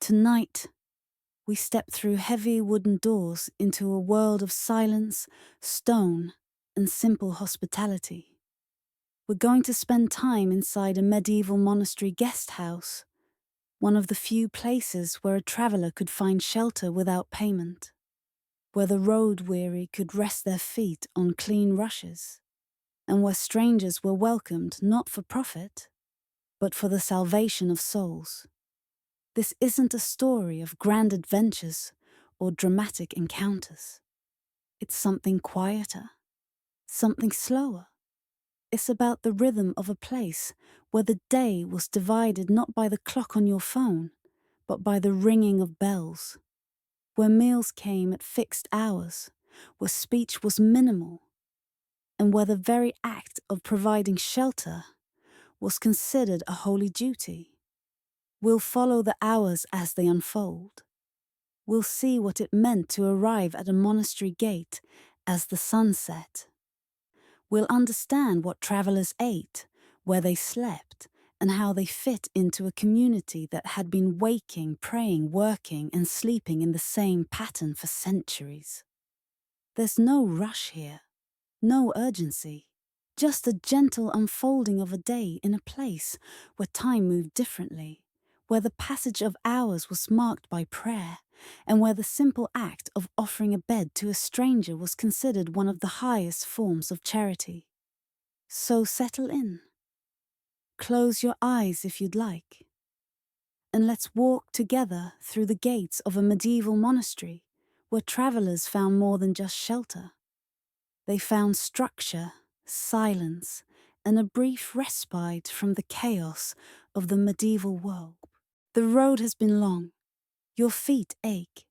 Tonight, we step through heavy wooden doors into a world of silence, stone, and simple hospitality. We're going to spend time inside a medieval monastery guest house, one of the few places where a traveller could find shelter without payment, where the road-weary could rest their feet on clean rushes, and where strangers were welcomed not for profit, but for the salvation of souls. This isn't a story of grand adventures or dramatic encounters. It's something quieter, something slower. It's about the rhythm of a place where the day was divided not by the clock on your phone, but by the ringing of bells, where meals came at fixed hours, where speech was minimal, and where the very act of providing shelter was considered a holy duty. We'll follow the hours as they unfold. We'll see what it meant to arrive at a monastery gate as the sun set. We'll understand what travelers ate, where they slept, and how they fit into a community that had been waking, praying, working, and sleeping in the same pattern for centuries. There's no rush here, no urgency, just a gentle unfolding of a day in a place where time moved differently, where the passage of hours was marked by prayer, and where the simple act of offering a bed to a stranger was considered one of the highest forms of charity. So settle in. Close your eyes if you'd like. And let's walk together through the gates of a medieval monastery where travelers found more than just shelter. They found structure, silence, and a brief respite from the chaos of the medieval world. The road has been long. Your feet ache.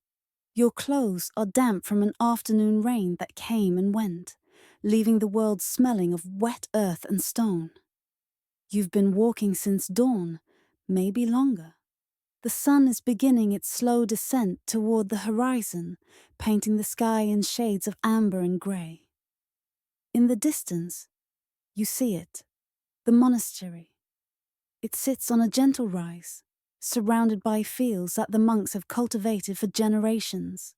Your clothes are damp from an afternoon rain that came and went, leaving the world smelling of wet earth and stone. You've been walking since dawn, maybe longer. The sun is beginning its slow descent toward the horizon, painting the sky in shades of amber and grey. In the distance, you see it, the monastery. It sits on a gentle rise, surrounded by fields that the monks have cultivated for generations.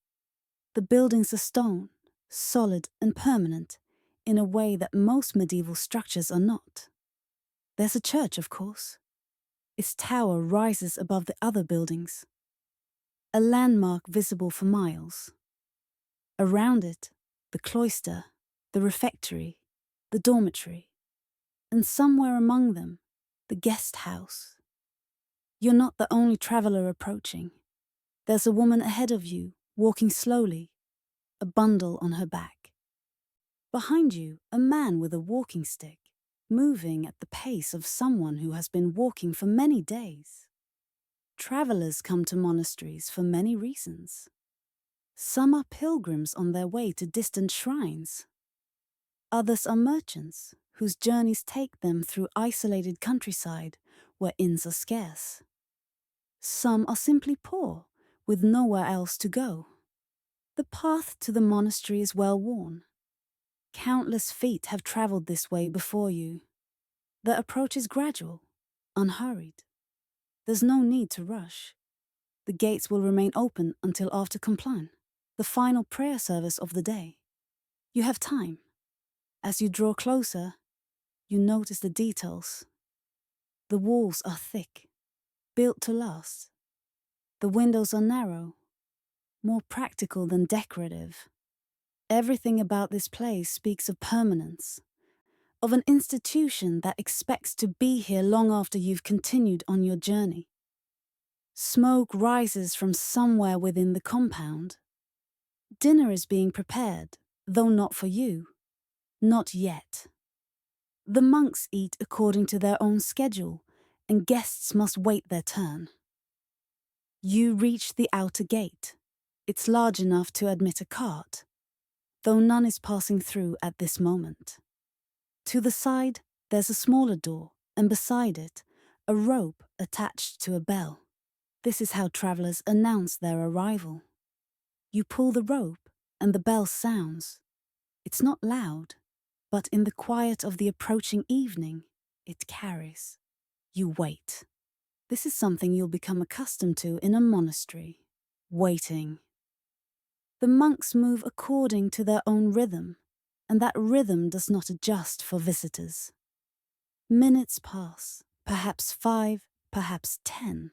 The buildings are stone, solid and permanent, in a way that most medieval structures are not. There's a church, of course. Its tower rises above the other buildings, a landmark visible for miles. Around it, the cloister, the refectory, the dormitory, and somewhere among them, the guest house. You're not the only traveller approaching. There's a woman ahead of you, walking slowly, a bundle on her back. Behind you, a man with a walking stick, moving at the pace of someone who has been walking for many days. Travellers come to monasteries for many reasons. Some are pilgrims on their way to distant shrines. Others are merchants whose journeys take them through isolated countryside where inns are scarce. Some are simply poor, with nowhere else to go. The path to the monastery is well worn. Countless feet have travelled this way before you. The approach is gradual, unhurried. There's no need to rush. The gates will remain open until after Compline, the final prayer service of the day. You have time. As you draw closer, you notice the details. The walls are thick, built to last. The windows are narrow, more practical than decorative. Everything about this place speaks of permanence, of an institution that expects to be here long after you've continued on your journey. Smoke rises from somewhere within the compound. Dinner is being prepared, though not for you. Not yet. The monks eat according to their own schedule, and guests must wait their turn. You reach the outer gate. It's large enough to admit a cart, though none is passing through at this moment. To the side, there's a smaller door, and beside it, a rope attached to a bell. This is how travellers announce their arrival. You pull the rope, and the bell sounds. It's not loud, but in the quiet of the approaching evening, it carries. You wait. This is something you'll become accustomed to in a monastery. Waiting. The monks move according to their own rhythm, and that rhythm does not adjust for visitors. Minutes pass, perhaps 5, perhaps 10.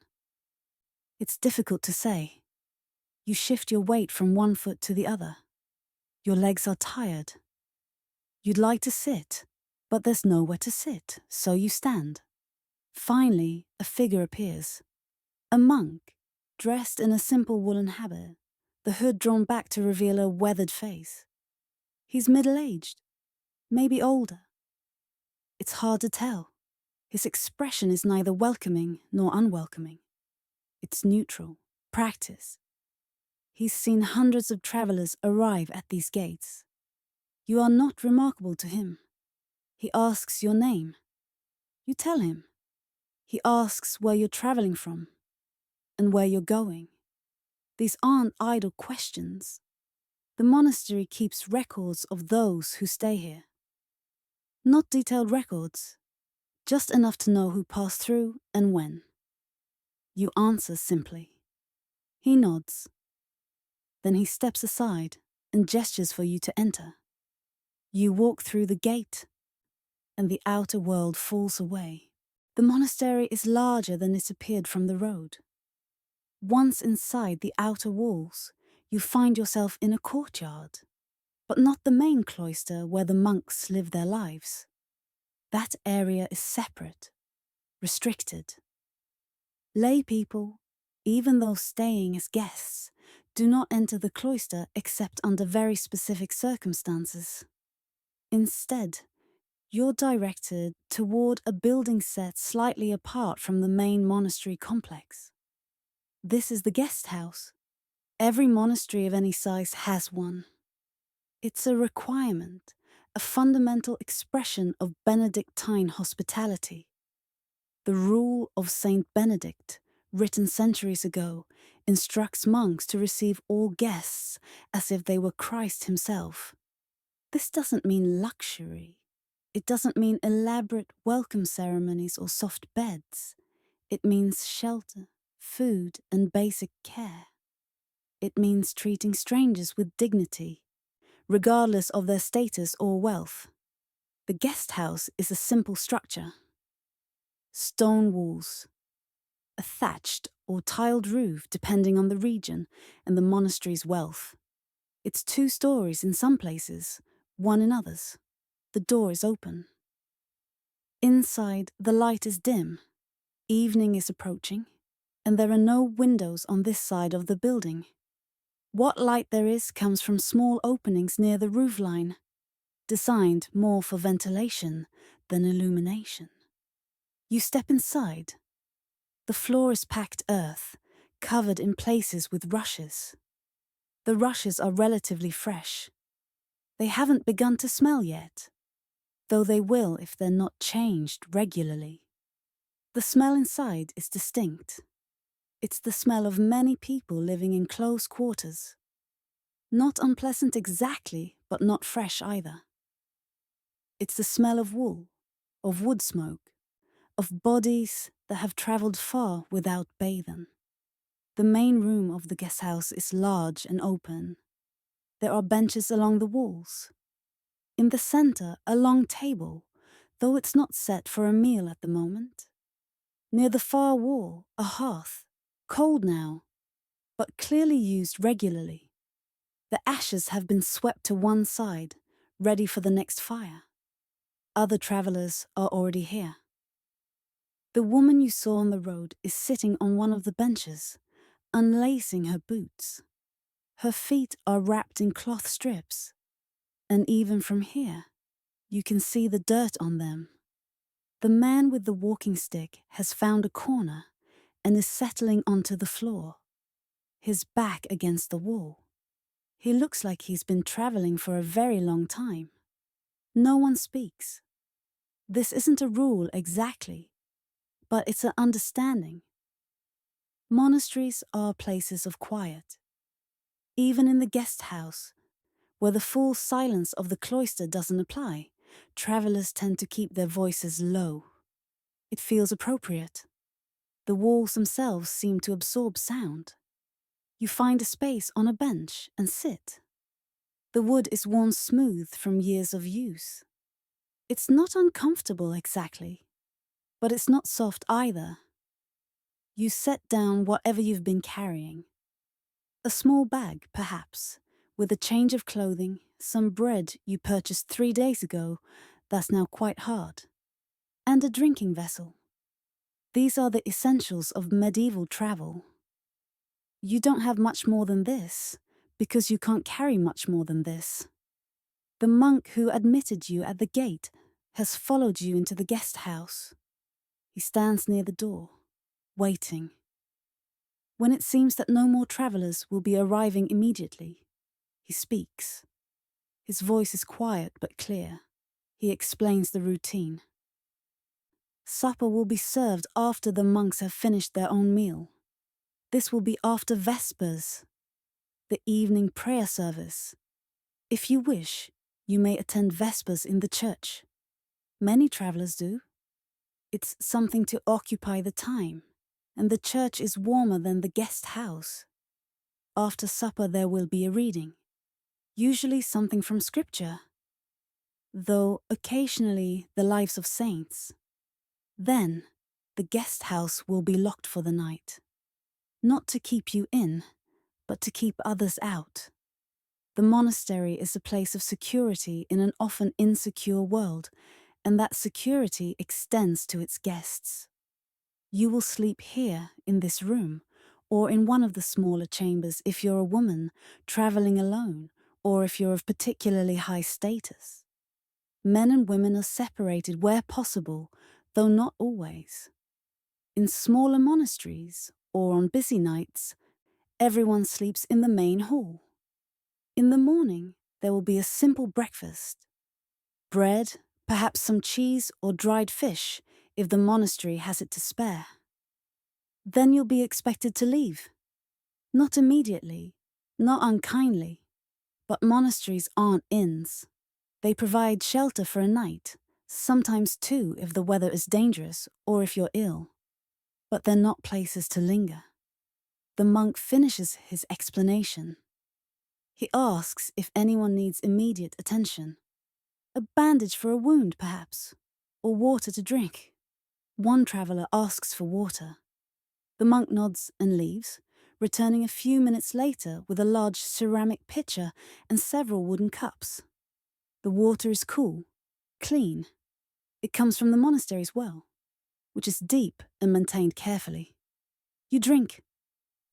It's difficult to say. You shift your weight from one foot to the other. Your legs are tired. You'd like to sit, but there's nowhere to sit, so you stand. Finally, a figure appears. A monk, dressed in a simple woolen habit, the hood drawn back to reveal a weathered face. He's middle-aged, maybe older. It's hard to tell. His expression is neither welcoming nor unwelcoming. It's neutral, practice. He's seen hundreds of travelers arrive at these gates. You are not remarkable to him. He asks your name. You tell him. He asks where you're traveling from and where you're going. These aren't idle questions. The monastery keeps records of those who stay here. Not detailed records, just enough to know who passed through and when. You answer simply. He nods. Then he steps aside and gestures for you to enter. You walk through the gate, and the outer world falls away. The monastery is larger than it appeared from the road. Once inside the outer walls, you find yourself in a courtyard, but not the main cloister where the monks live their lives. That area is separate, restricted. Lay people, even those staying as guests, do not enter the cloister except under very specific circumstances. Instead, you're directed toward a building set slightly apart from the main monastery complex. This is the guest house. Every monastery of any size has one. It's a requirement, a fundamental expression of Benedictine hospitality. The rule of Saint Benedict, written centuries ago, instructs monks to receive all guests as if they were Christ himself. This doesn't mean luxury. It doesn't mean elaborate welcome ceremonies or soft beds. It means shelter, food, and basic care. It means treating strangers with dignity, regardless of their status or wealth. The guest house is a simple structure. Stone walls, a thatched or tiled roof depending on the region and the monastery's wealth. It's 2 stories in some places, 1 in others. The door is open. Inside, the light is dim. Evening is approaching, and there are no windows on this side of the building. What light there is comes from small openings near the roofline, designed more for ventilation than illumination. You step inside. The floor is packed earth, covered in places with rushes. The rushes are relatively fresh. They haven't begun to smell yet, though they will if they're not changed regularly. The smell inside is distinct. It's the smell of many people living in close quarters. Not unpleasant exactly, but not fresh either. It's the smell of wool, of wood smoke, of bodies that have travelled far without bathing. The main room of the guest house is large and open. There are benches along the walls. In the centre, a long table, though it's not set for a meal at the moment. Near the far wall, a hearth, cold now, but clearly used regularly. The ashes have been swept to one side, ready for the next fire. Other travellers are already here. The woman you saw on the road is sitting on one of the benches, unlacing her boots. Her feet are wrapped in cloth strips, and even from here, you can see the dirt on them. The man with the walking stick has found a corner and is settling onto the floor, his back against the wall. He looks like he's been travelling for a very long time. No one speaks. This isn't a rule exactly, but it's an understanding. Monasteries are places of quiet. Even in the guest house, where the full silence of the cloister doesn't apply, travellers tend to keep their voices low. It feels appropriate. The walls themselves seem to absorb sound. You find a space on a bench and sit. The wood is worn smooth from years of use. It's not uncomfortable exactly, but it's not soft either. You set down whatever you've been carrying. A small bag, perhaps, with a change of clothing, some bread you purchased 3 days ago that's now quite hard, and a drinking vessel. These are the essentials of medieval travel. You don't have much more than this, because you can't carry much more than this. The monk who admitted you at the gate has followed you into the guest house. He stands near the door, waiting. When it seems that no more travellers will be arriving immediately, he speaks. His voice is quiet but clear. He explains the routine. Supper will be served after the monks have finished their own meal. This will be after vespers, the evening prayer service. If you wish, you may attend vespers in the church. Many travellers do. It's something to occupy the time, and the church is warmer than the guest house. After supper there will be a reading, usually something from scripture, though occasionally the lives of saints. Then, the guest house will be locked for the night. Not to keep you in, but to keep others out. The monastery is a place of security in an often insecure world, and that security extends to its guests. You will sleep here, in this room, or in one of the smaller chambers if you're a woman traveling alone, or if you're of particularly high status. Men and women are separated where possible, though not always. In smaller monasteries, or on busy nights, everyone sleeps in the main hall. In the morning, there will be a simple breakfast. Bread, perhaps some cheese or dried fish, if the monastery has it to spare. Then you'll be expected to leave. Not immediately, not unkindly, but monasteries aren't inns. They provide shelter for a night, sometimes two if the weather is dangerous or if you're ill. But they're not places to linger. The monk finishes his explanation. He asks if anyone needs immediate attention. A bandage for a wound, perhaps, or water to drink. One traveller asks for water. The monk nods and leaves, returning a few minutes later with a large ceramic pitcher and several wooden cups. The water is cool, clean. It comes from the monastery's well, which is deep and maintained carefully. You drink.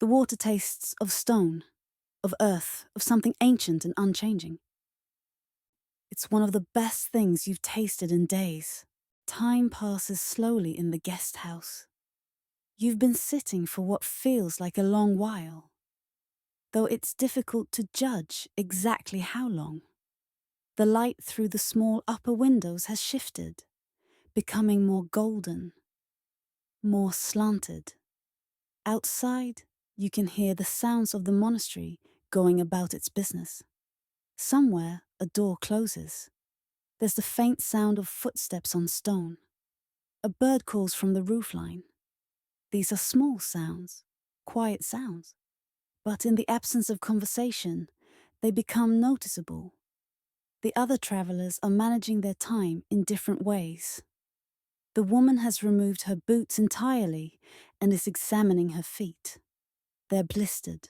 The water tastes of stone, of earth, of something ancient and unchanging. It's one of the best things you've tasted in days. Time passes slowly in the guest house. You've been sitting for what feels like a long while, though it's difficult to judge exactly how long. The light through the small upper windows has shifted, becoming more golden, more slanted. Outside, you can hear the sounds of the monastery going about its business. Somewhere, a door closes. There's the faint sound of footsteps on stone. A bird calls from the roofline. These are small sounds, quiet sounds, but in the absence of conversation, they become noticeable. The other travellers are managing their time in different ways. The woman has removed her boots entirely and is examining her feet. They're blistered.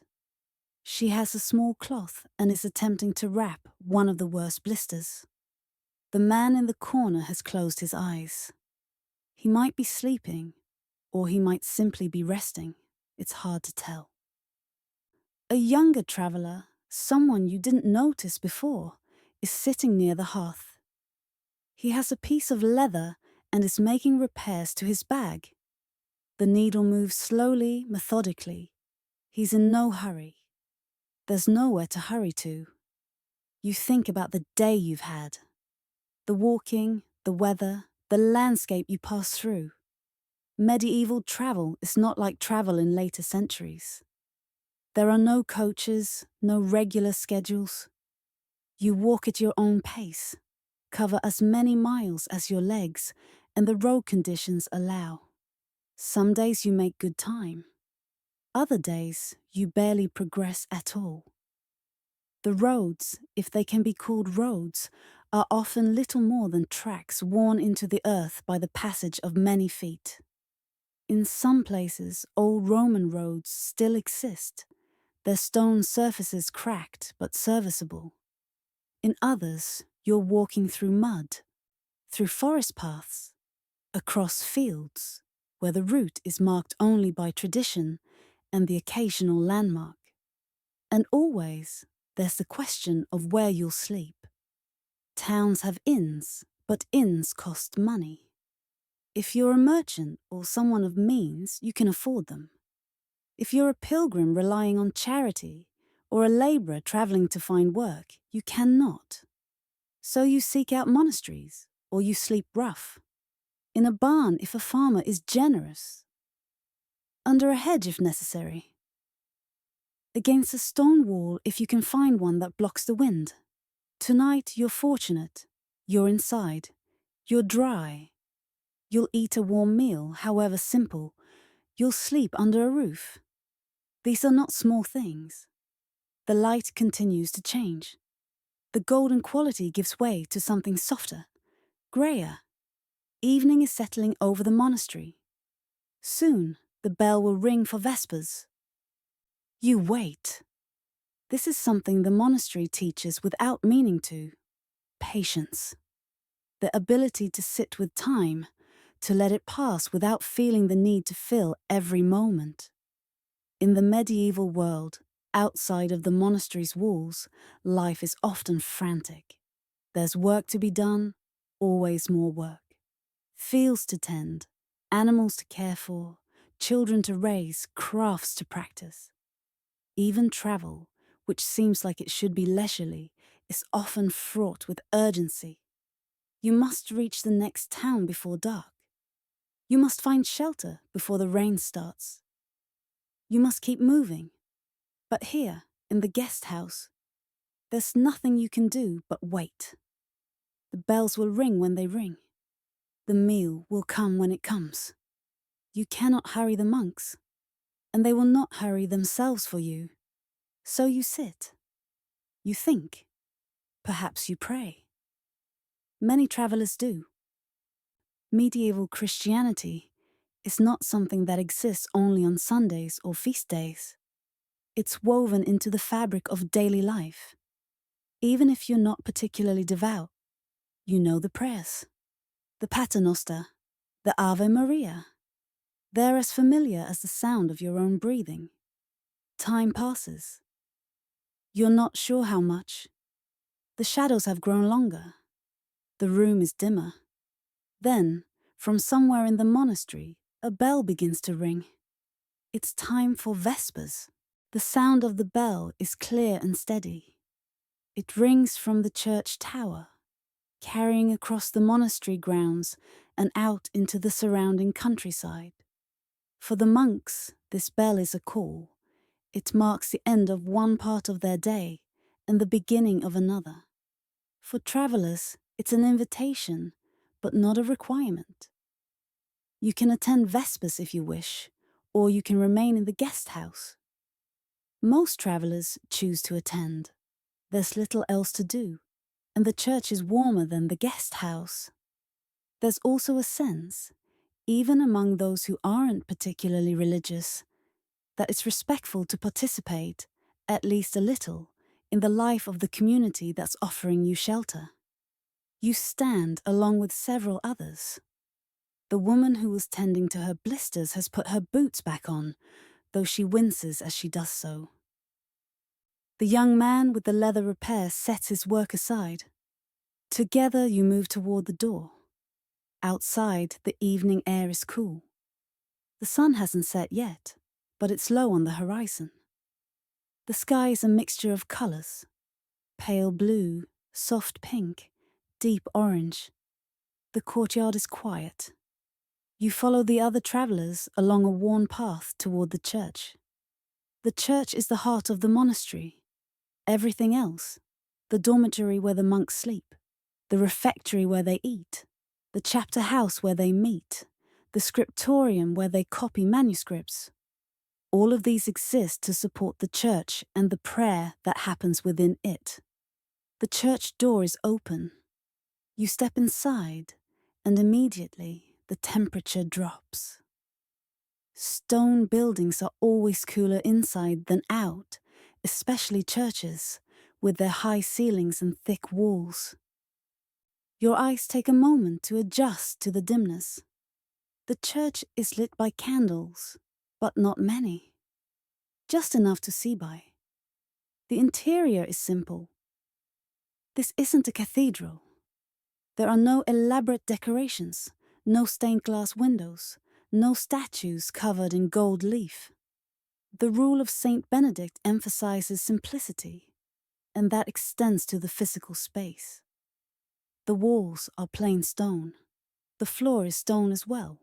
She has a small cloth and is attempting to wrap one of the worst blisters. The man in the corner has closed his eyes. He might be sleeping, or he might simply be resting. It's hard to tell. A younger traveller, someone you didn't notice before, is sitting near the hearth. He has a piece of leather and is making repairs to his bag. The needle moves slowly, methodically. He's in no hurry. There's nowhere to hurry to. You think about the day you've had. The walking, the weather, the landscape you pass through. Medieval travel is not like travel in later centuries. There are no coaches, no regular schedules. You walk at your own pace, cover as many miles as your legs and the road conditions allow. Some days you make good time. Other days you barely progress at all. The roads, if they can be called roads, are often little more than tracks worn into the earth by the passage of many feet. In some places, old Roman roads still exist, their stone surfaces cracked but serviceable. In others, you're walking through mud, through forest paths, across fields, where the route is marked only by tradition and the occasional landmark. And always, there's the question of where you'll sleep. Towns have inns, but inns cost money. If you're a merchant or someone of means, you can afford them. If you're a pilgrim relying on charity, or a labourer travelling to find work, you cannot. So you seek out monasteries, or you sleep rough. In a barn if a farmer is generous. Under a hedge if necessary. Against a stone wall if you can find one that blocks the wind. Tonight you're fortunate. You're inside. You're dry. You'll eat a warm meal, however simple. You'll sleep under a roof. These are not small things. The light continues to change. The golden quality gives way to something softer, greyer. Evening is settling over the monastery. Soon, the bell will ring for vespers. You wait. This is something the monastery teaches without meaning to. Patience. The ability to sit with time, to let it pass without feeling the need to fill every moment. In the medieval world, outside of the monastery's walls, life is often frantic. There's work to be done, always more work. Fields to tend, animals to care for, children to raise, crafts to practice. Even travel, which seems like it should be leisurely, is often fraught with urgency. You must reach the next town before dark. You must find shelter before the rain starts. You must keep moving. But here, in the guest house, there's nothing you can do but wait. The bells will ring when they ring. The meal will come when it comes. You cannot hurry the monks, and they will not hurry themselves for you. So you sit. You think. Perhaps you pray. Many travelers do. Medieval Christianity is not something that exists only on Sundays or feast days. It's woven into the fabric of daily life. Even if you're not particularly devout, you know the prayers, the Paternoster, the Ave Maria. They're as familiar as the sound of your own breathing. Time passes. You're not sure how much. The shadows have grown longer. The room is dimmer. Then, from somewhere in the monastery, a bell begins to ring. It's time for vespers. The sound of the bell is clear and steady. It rings from the church tower, carrying across the monastery grounds and out into the surrounding countryside. For the monks, this bell is a call. It marks the end of one part of their day and the beginning of another. For travelers, it's an invitation, but not a requirement. You can attend vespers if you wish, or you can remain in the guest house. Most travelers choose to attend. There's little else to do, and the church is warmer than the guest house. There's also a sense, even among those who aren't particularly religious, that it's respectful to participate, at least a little, in the life of the community that's offering you shelter. You stand along with several others. The woman who was tending to her blisters has put her boots back on, though she winces as she does so. The young man with the leather repair sets his work aside. Together you move toward the door. Outside, the evening air is cool. The sun hasn't set yet, but it's low on the horizon. The sky is a mixture of colours: pale blue, soft pink, deep orange. The courtyard is quiet. You follow the other travellers along a worn path toward the church. The church is the heart of the monastery. Everything else, the dormitory where the monks sleep, the refectory where they eat, the chapter house where they meet, the scriptorium where they copy manuscripts. All of these exist to support the church and the prayer that happens within it. The church door is open. You step inside, and immediately the temperature drops. Stone buildings are always cooler inside than out, especially churches, with their high ceilings and thick walls. Your eyes take a moment to adjust to the dimness. The church is lit by candles, but not many. Just enough to see by. The interior is simple. This isn't a cathedral. There are no elaborate decorations, no stained glass windows, no statues covered in gold leaf. The rule of Saint Benedict emphasizes simplicity, and that extends to the physical space. The walls are plain stone. The floor is stone as well,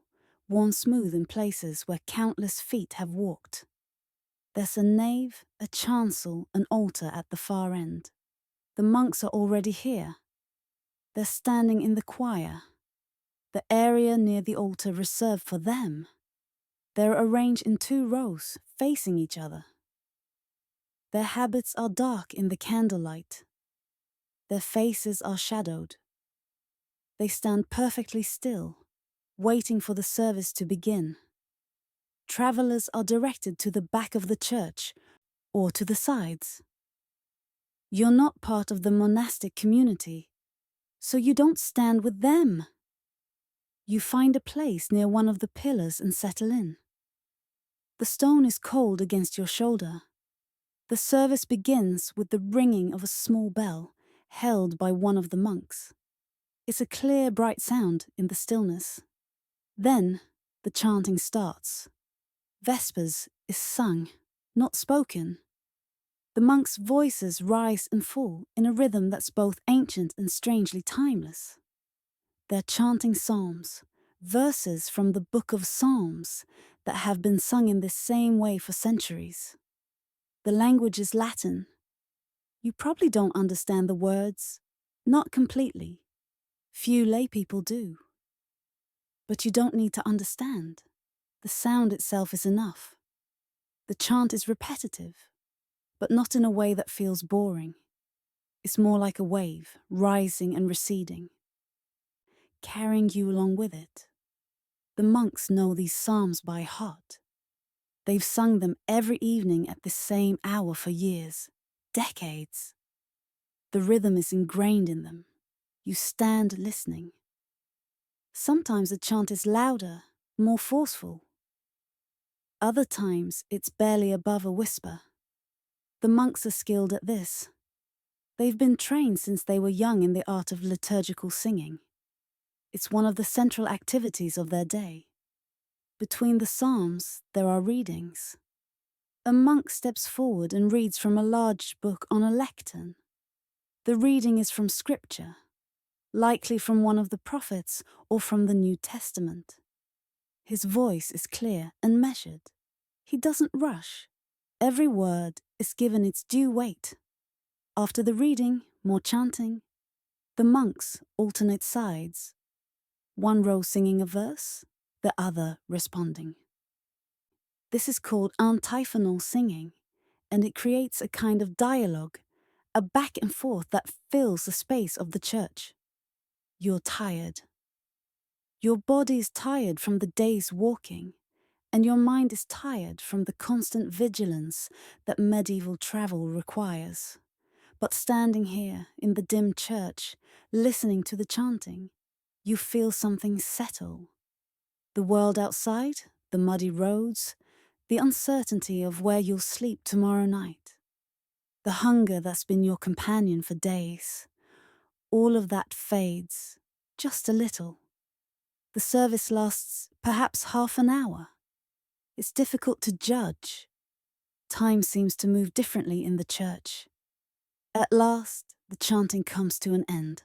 worn smooth in places where countless feet have walked. There's a nave, a chancel, an altar at the far end. The monks are already here. They're standing in the choir, the area near the altar reserved for them. They're arranged in 2 rows, facing each other. Their habits are dark in the candlelight. Their faces are shadowed. They stand perfectly still, waiting for the service to begin. Travelers are directed to the back of the church or to the sides. You're not part of the monastic community, so you don't stand with them. You find a place near one of the pillars and settle in. The stone is cold against your shoulder. The service begins with the ringing of a small bell held by one of the monks. It's a clear, bright sound in the stillness. Then the chanting starts. Vespers is sung, not spoken. The monks' voices rise and fall in a rhythm that's both ancient and strangely timeless. They're chanting psalms, verses from the Book of Psalms that have been sung in this same way for centuries. The language is Latin. You probably don't understand the words, not completely. Few lay people do. But you don't need to understand. The sound itself is enough. The chant is repetitive, but not in a way that feels boring. It's more like a wave, rising and receding, carrying you along with it. The monks know these psalms by heart. They've sung them every evening at the same hour for years, decades. The rhythm is ingrained in them. You stand listening. Sometimes the chant is louder, more forceful. Other times it's barely above a whisper. The monks are skilled at this. They've been trained since they were young in the art of liturgical singing. It's one of the central activities of their day. Between the psalms, there are readings. A monk steps forward and reads from a large book on a lectern. The reading is from scripture, likely from one of the prophets or from the New Testament. His voice is clear and measured. He doesn't rush. Every word is given its due weight. After the reading, more chanting. The monks alternate sides, one row singing a verse, the other responding. This is called antiphonal singing, and it creates a kind of dialogue, a back and forth that fills the space of the church. You're tired. Your body is tired from the day's walking, and your mind is tired from the constant vigilance that medieval travel requires. But standing here in the dim church, listening to the chanting, you feel something settle. The world outside, the muddy roads, the uncertainty of where you'll sleep tomorrow night, the hunger that's been your companion for days, all of that fades, just a little. The service lasts perhaps half an hour. It's difficult to judge. Time seems to move differently in the church. At last, the chanting comes to an end.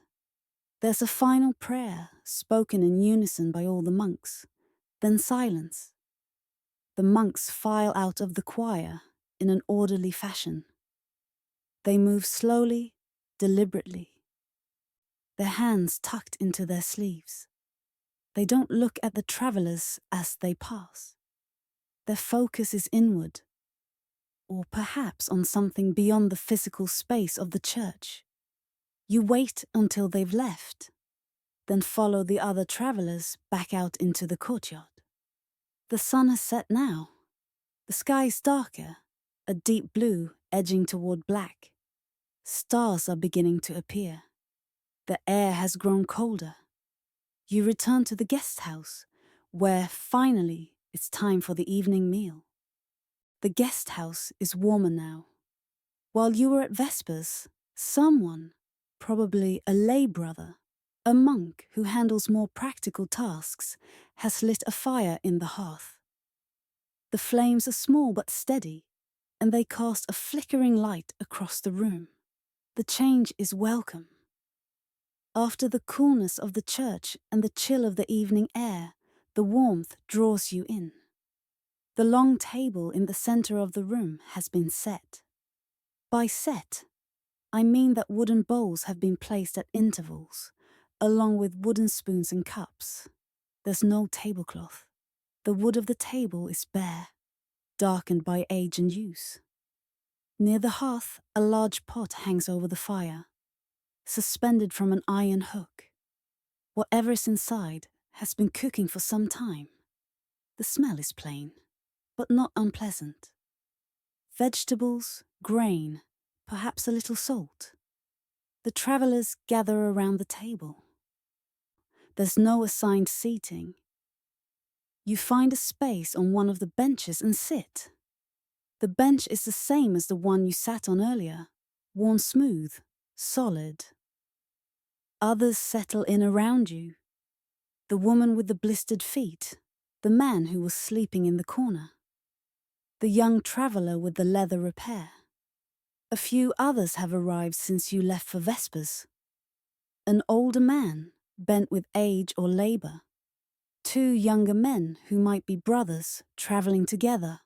There's a final prayer, spoken in unison by all the monks, then silence. The monks file out of the choir in an orderly fashion. They move slowly, deliberately, their hands tucked into their sleeves. They don't look at the travelers as they pass. Their focus is inward, or perhaps on something beyond the physical space of the church. You wait until they've left, then follow the other travelers back out into the courtyard. The sun has set now. The sky is darker, a deep blue edging toward black. Stars are beginning to appear. The air has grown colder. You return to the guest house, where finally it's time for the evening meal. The guest house is warmer now. While you were at vespers, someone, probably a lay brother, a monk who handles more practical tasks, has lit a fire in the hearth. The flames are small but steady, and they cast a flickering light across the room. The change is welcome. After the coolness of the church and the chill of the evening air, the warmth draws you in. The long table in the center of the room has been set. By set, I mean that wooden bowls have been placed at intervals, along with wooden spoons and cups. There's no tablecloth. The wood of the table is bare, darkened by age and use. Near the hearth, a large pot hangs over the fire, suspended from an iron hook. Whatever is inside has been cooking for some time. The smell is plain, but not unpleasant. Vegetables, grain, perhaps a little salt. The travelers gather around the table. There's no assigned seating. You find a space on one of the benches and sit. The bench is the same as the one you sat on earlier, worn smooth, solid. Others settle in around you. The woman with the blistered feet, the man who was sleeping in the corner, the young traveller with the leather repair. A few others have arrived since you left for vespers. An older man, bent with age or labour. Two younger men who might be brothers travelling together.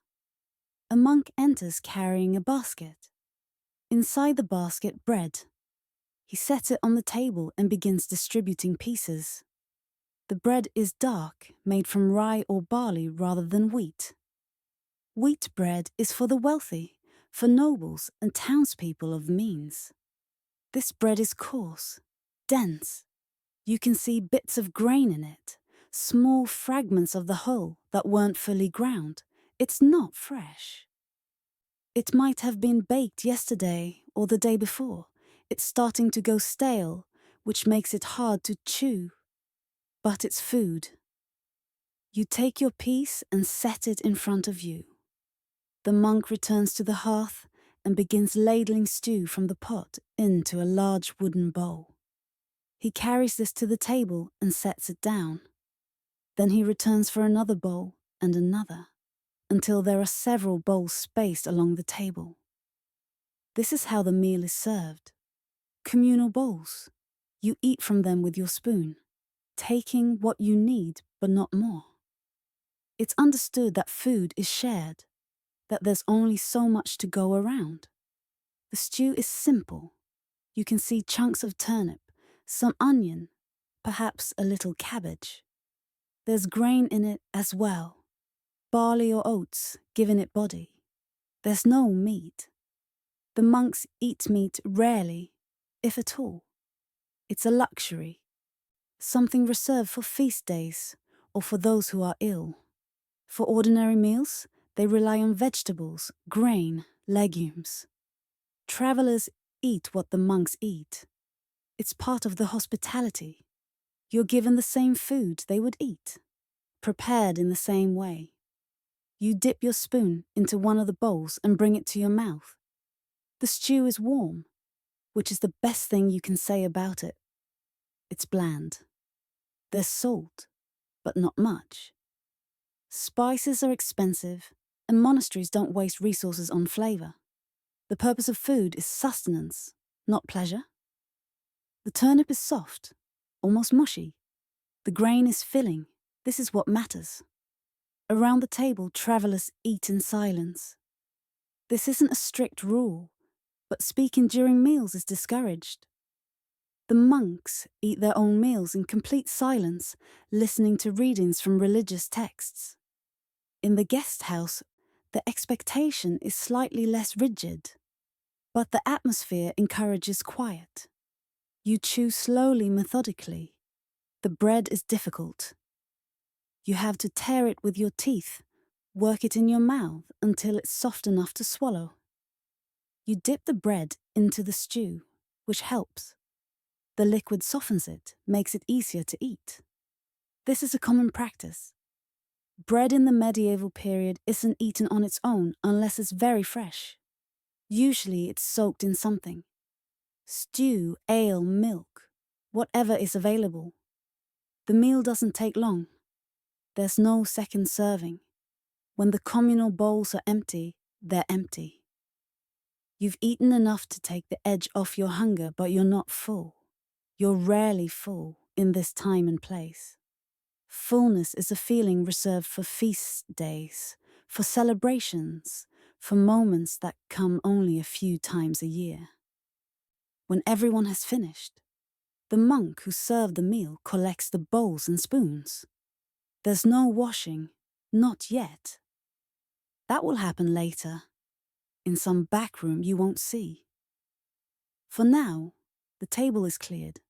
A monk enters carrying a basket. Inside the basket, bread. He sets it on the table and begins distributing pieces. The bread is dark, made from rye or barley rather than wheat. Wheat bread is for the wealthy, for nobles and townspeople of means. This bread is coarse, dense. You can see bits of grain in it, small fragments of the hull that weren't fully ground. It's not fresh. It might have been baked yesterday or the day before. It's starting to go stale, which makes it hard to chew. But it's food. You take your piece and set it in front of you. The monk returns to the hearth and begins ladling stew from the pot into a large wooden bowl. He carries this to the table and sets it down. Then he returns for another bowl and another, until there are several bowls spaced along the table. This is how the meal is served. Communal bowls. You eat from them with your spoon, taking what you need but not more. It's understood that food is shared, that there's only so much to go around. The stew is simple. You can see chunks of turnip, some onion, perhaps a little cabbage. There's grain in it as well, barley or oats, giving it body. There's no meat. The monks eat meat rarely, if at all. It's a luxury, something reserved for feast days or for those who are ill. For ordinary meals, they rely on vegetables, grain, legumes. Travelers eat what the monks eat. It's part of the hospitality. You're given the same food they would eat, prepared in the same way. You dip your spoon into one of the bowls and bring it to your mouth. The stew is warm, which is the best thing you can say about it. It's bland. There's salt, but not much. Spices are expensive, and monasteries don't waste resources on flavour. The purpose of food is sustenance, not pleasure. The turnip is soft, almost mushy. The grain is filling. This is what matters. Around the table, travellers eat in silence. This isn't a strict rule, but speaking during meals is discouraged. The monks eat their own meals in complete silence, listening to readings from religious texts. In the guest house, the expectation is slightly less rigid, but the atmosphere encourages quiet. You chew slowly, methodically. The bread is difficult. You have to tear it with your teeth, work it in your mouth until it's soft enough to swallow. You dip the bread into the stew, which helps. The liquid softens it, makes it easier to eat. This is a common practice. Bread in the medieval period isn't eaten on its own unless it's very fresh. Usually it's soaked in something. Stew, ale, milk, whatever is available. The meal doesn't take long. There's no second serving. When the communal bowls are empty, they're empty. You've eaten enough to take the edge off your hunger, but you're not full. You're rarely full in this time and place. Fullness is a feeling reserved for feast days, for celebrations, for moments that come only a few times a year. When everyone has finished, the monk who served the meal collects the bowls and spoons. There's no washing, not yet. That will happen later, in some back room you won't see. For now, the table is cleared,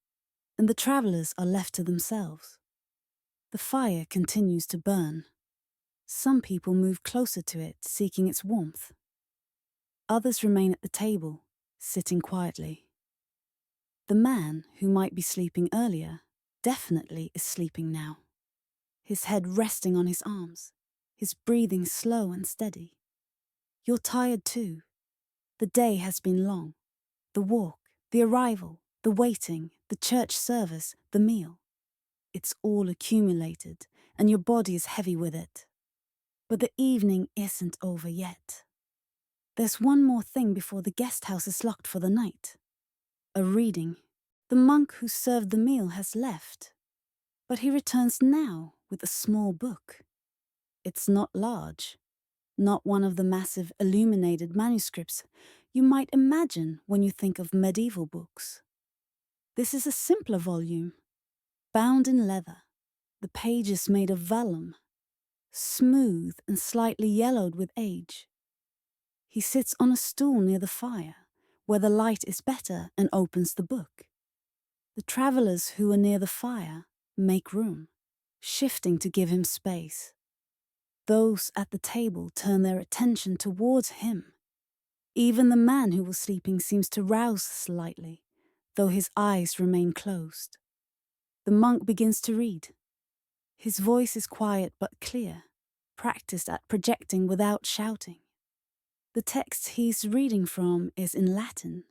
and the travelers are left to themselves. The fire continues to burn. Some people move closer to it, seeking its warmth. Others remain at the table, sitting quietly. The man, who might be sleeping earlier, definitely is sleeping now. His head resting on his arms, his breathing slow and steady. You're tired too. The day has been long. The walk, the arrival, the waiting, the church service, the meal. It's all accumulated, and your body is heavy with it. But the evening isn't over yet. There's one more thing before the guest house is locked for the night. A reading. The monk who served the meal has left, but he returns now with a small book. It's not large, not one of the massive illuminated manuscripts you might imagine when you think of medieval books. This is a simpler volume, bound in leather, the pages made of vellum, smooth and slightly yellowed with age. He sits on a stool near the fire, where the light is better, and opens the book. The travelers who are near the fire make room, shifting to give him space. Those at the table turn their attention towards him. Even the man who was sleeping seems to rouse slightly, though his eyes remain closed. The monk begins to read. His voice is quiet but clear, practiced at projecting without shouting. The text he's reading from is in Latin,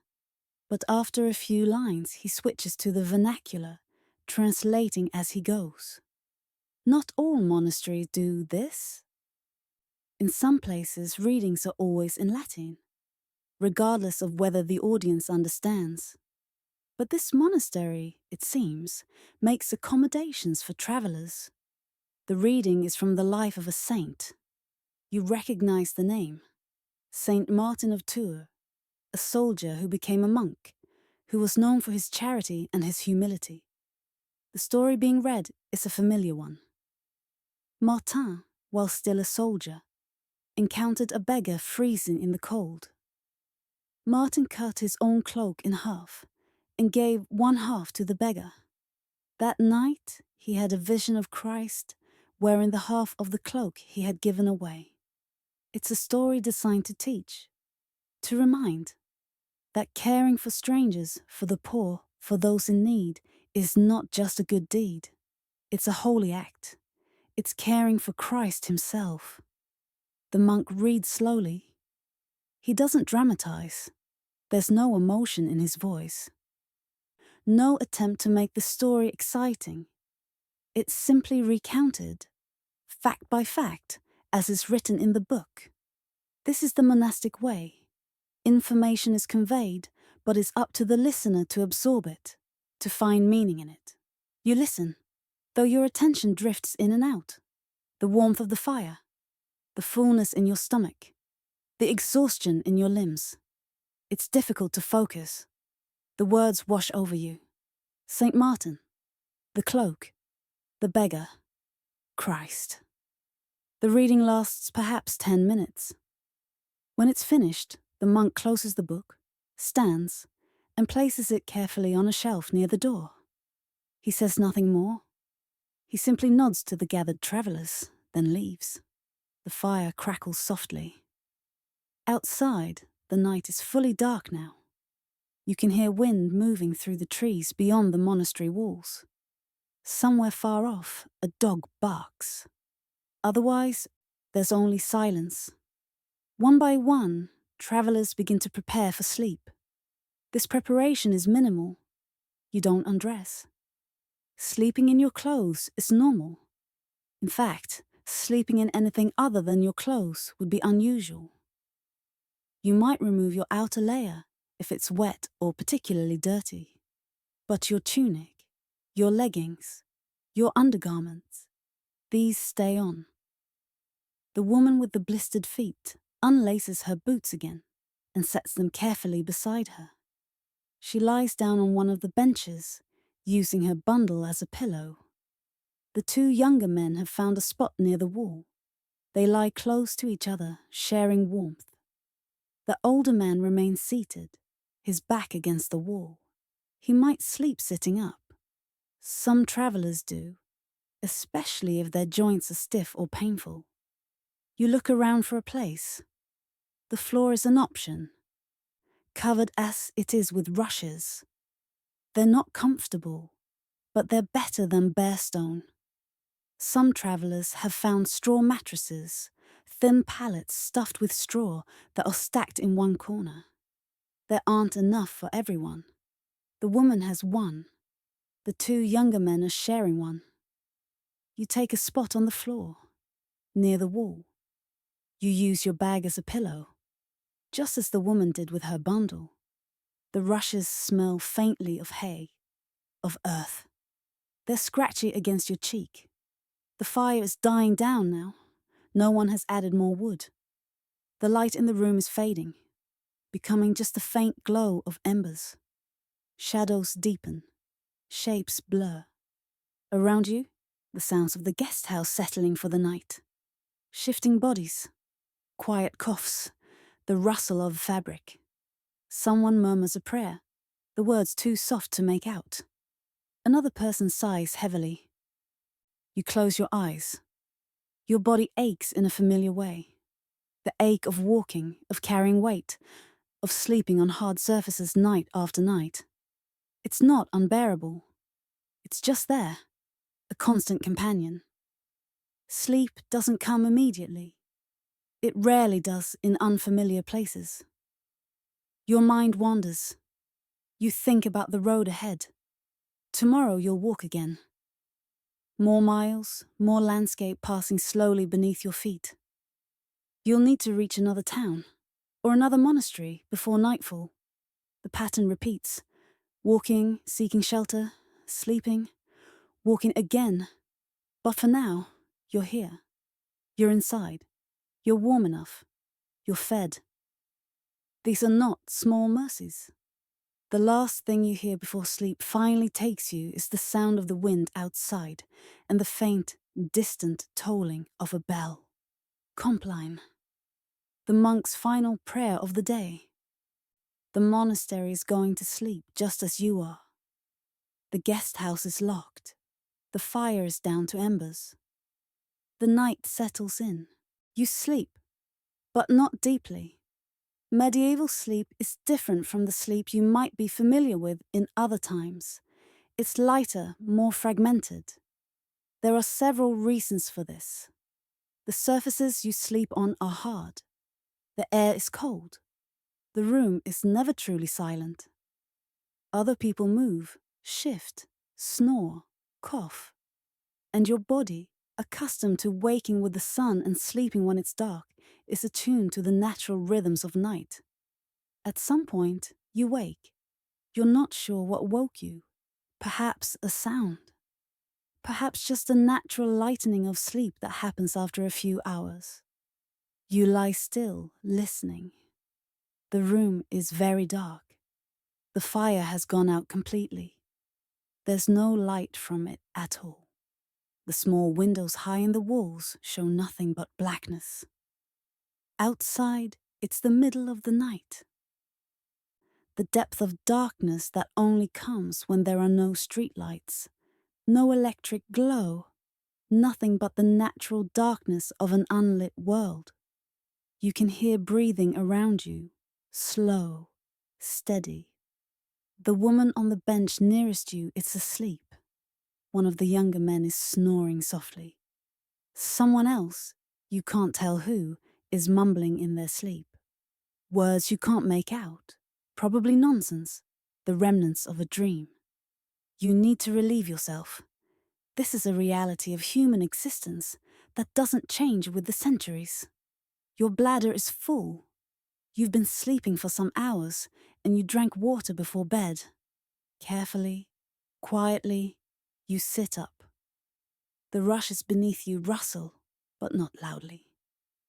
but after a few lines he switches to the vernacular, translating as he goes. Not all monasteries do this. In some places, readings are always in Latin, regardless of whether the audience understands. But this monastery, it seems, makes accommodations for travelers. The reading is from the life of a saint. You recognize the name. Saint Martin of Tours, a soldier who became a monk, who was known for his charity and his humility. The story being read is a familiar one. Martin, while still a soldier, encountered a beggar freezing in the cold. Martin cut his own cloak in half and gave one half to the beggar. That night he had a vision of Christ wearing the half of the cloak he had given away. It's a story designed to teach, to remind, that caring for strangers, for the poor, for those in need, is not just a good deed. It's a holy act. It's caring for Christ himself. The monk reads slowly. He doesn't dramatize. There's no emotion in his voice. No attempt to make the story exciting. It's simply recounted, fact by fact, as is written in the book. This is the monastic way. Information is conveyed, but it's up to the listener to absorb it, to find meaning in it. You listen, though your attention drifts in and out. The warmth of the fire, the fullness in your stomach, the exhaustion in your limbs. It's difficult to focus. The words wash over you. St. Martin, the cloak, the beggar, Christ. The reading lasts perhaps 10 minutes. When it's finished, the monk closes the book, stands, and places it carefully on a shelf near the door. He says nothing more. He simply nods to the gathered travellers, then leaves. The fire crackles softly. Outside, the night is fully dark now. You can hear wind moving through the trees beyond the monastery walls. Somewhere far off, a dog barks. Otherwise, there's only silence. One by one, travellers begin to prepare for sleep. This preparation is minimal. You don't undress. Sleeping in your clothes is normal. In fact, sleeping in anything other than your clothes would be unusual. You might remove your outer layer if it's wet or particularly dirty. But your tunic, your leggings, your undergarments, these stay on. The woman with the blistered feet unlaces her boots again and sets them carefully beside her. She lies down on one of the benches, using her bundle as a pillow. The two younger men have found a spot near the wall. They lie close to each other, sharing warmth. The older man remains seated, his back against the wall. He might sleep sitting up. Some travellers do, especially if their joints are stiff or painful. You look around for a place. The floor is an option, covered as it is with rushes. They're not comfortable, but they're better than bare stone. Some travellers have found straw mattresses, thin pallets stuffed with straw that are stacked in one corner. There aren't enough for everyone. The woman has one. The two younger men are sharing one. You take a spot on the floor, near the wall. You use your bag as a pillow, just as the woman did with her bundle. The rushes smell faintly of hay, of earth. They're scratchy against your cheek. The fire is dying down now. No one has added more wood. The light in the room is fading, becoming just a faint glow of embers. Shadows deepen, shapes blur. Around you, the sounds of the guest house settling for the night. Shifting bodies, quiet coughs, the rustle of fabric. Someone murmurs a prayer, the words too soft to make out. Another person sighs heavily. You close your eyes. Your body aches in a familiar way. The ache of walking, of carrying weight, of sleeping on hard surfaces night after night. It's not unbearable. It's just there, a constant companion. Sleep doesn't come immediately. It rarely does in unfamiliar places. Your mind wanders. You think about the road ahead. Tomorrow you'll walk again. More miles, more landscape passing slowly beneath your feet. You'll need to reach another town, or another monastery before nightfall. The pattern repeats. Walking, seeking shelter, sleeping, walking again. But for now, you're here. You're inside. You're warm enough. You're fed. These are not small mercies. The last thing you hear before sleep finally takes you is the sound of the wind outside and the faint, distant tolling of a bell. Compline. The monk's final prayer of the day. The monastery is going to sleep just as you are. The guest house is locked. The fire is down to embers. The night settles in. You sleep, but not deeply. Medieval sleep is different from the sleep you might be familiar with in other times. It's lighter, more fragmented. There are several reasons for this. The surfaces you sleep on are hard. The air is cold. The room is never truly silent. Other people move, shift, snore, cough. And your body, accustomed to waking with the sun and sleeping when it's dark, is attuned to the natural rhythms of night. At some point, you wake. You're not sure what woke you. Perhaps a sound. Perhaps just a natural lightening of sleep that happens after a few hours. You lie still, listening. The room is very dark. The fire has gone out completely. There's no light from it at all. The small windows high in the walls show nothing but blackness. Outside, it's the middle of the night. The depth of darkness that only comes when there are no streetlights, no electric glow, nothing but the natural darkness of an unlit world. You can hear breathing around you, slow, steady. The woman on the bench nearest you is asleep. One of the younger men is snoring softly. Someone else, you can't tell who, is mumbling in their sleep. Words you can't make out, probably nonsense, the remnants of a dream. You need to relieve yourself. This is a reality of human existence that doesn't change with the centuries. Your bladder is full. You've been sleeping for some hours, and you drank water before bed. Carefully, quietly, you sit up. The rushes beneath you rustle, but not loudly.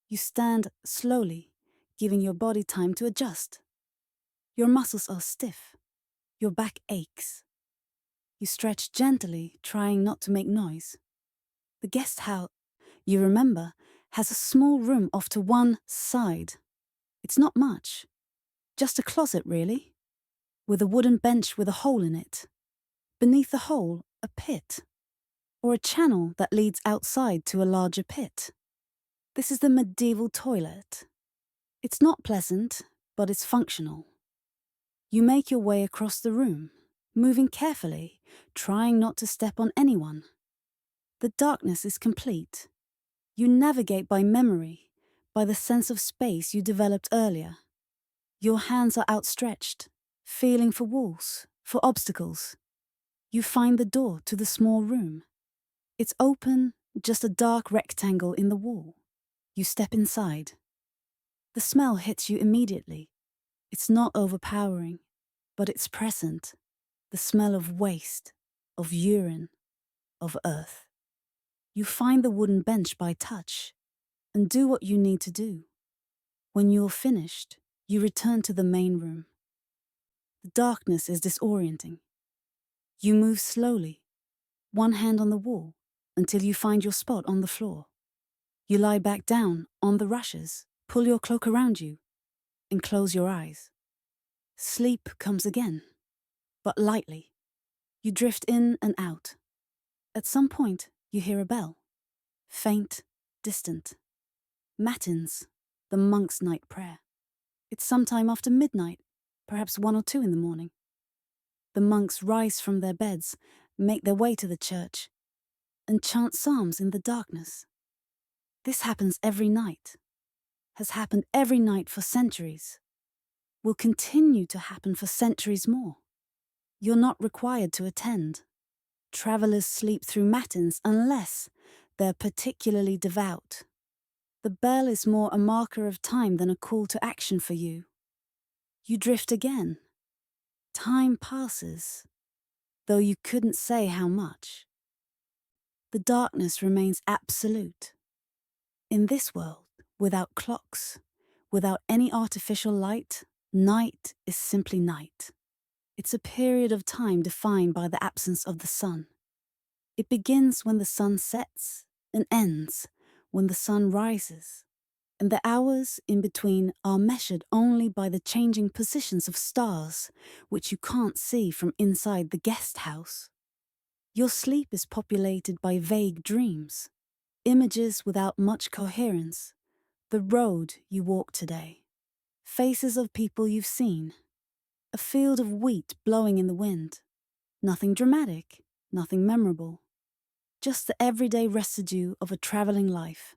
You stand slowly, giving your body time to adjust. Your muscles are stiff. Your back aches. You stretch gently, trying not to make noise. The guest house, you remember, has a small room off to one side. It's not much. Just a closet, really, with a wooden bench with a hole in it. Beneath the hole, a pit, or a channel that leads outside to a larger pit. This is the medieval toilet. It's not pleasant, but it's functional. You make your way across the room, moving carefully, trying not to step on anyone. The darkness is complete. You navigate by memory, by the sense of space you developed earlier. Your hands are outstretched, feeling for walls, for obstacles. You find the door to the small room. It's open, just a dark rectangle in the wall. You step inside. The smell hits you immediately. It's not overpowering, but it's present. The smell of waste, of urine, of earth. You find the wooden bench by touch and do what you need to do. When you're finished, you return to the main room. The darkness is disorienting. You move slowly, one hand on the wall, until you find your spot on the floor. You lie back down on the rushes, pull your cloak around you, and close your eyes. Sleep comes again, but lightly. You drift in and out. At some point, you hear a bell. Faint, distant. Matins, the monk's night prayer. It's sometime after midnight, perhaps 1 or 2 in the morning. The monks rise from their beds, make their way to the church, and chant psalms in the darkness. This happens every night, has happened every night for centuries, will continue to happen for centuries more. You're not required to attend. Travelers sleep through matins unless they're particularly devout. The bell is more a marker of time than a call to action for you. You drift again. Time passes, though you couldn't say how much. The darkness remains absolute. In this world, without clocks, without any artificial light, night is simply night. It's a period of time defined by the absence of the sun. It begins when the sun sets and ends when the sun rises, and the hours in between are measured only by the changing positions of stars, which you can't see from inside the guest house. Your sleep is populated by vague dreams, images without much coherence, the road you walked today, faces of people you've seen, a field of wheat blowing in the wind. Nothing dramatic, nothing memorable, just the everyday residue of a traveling life.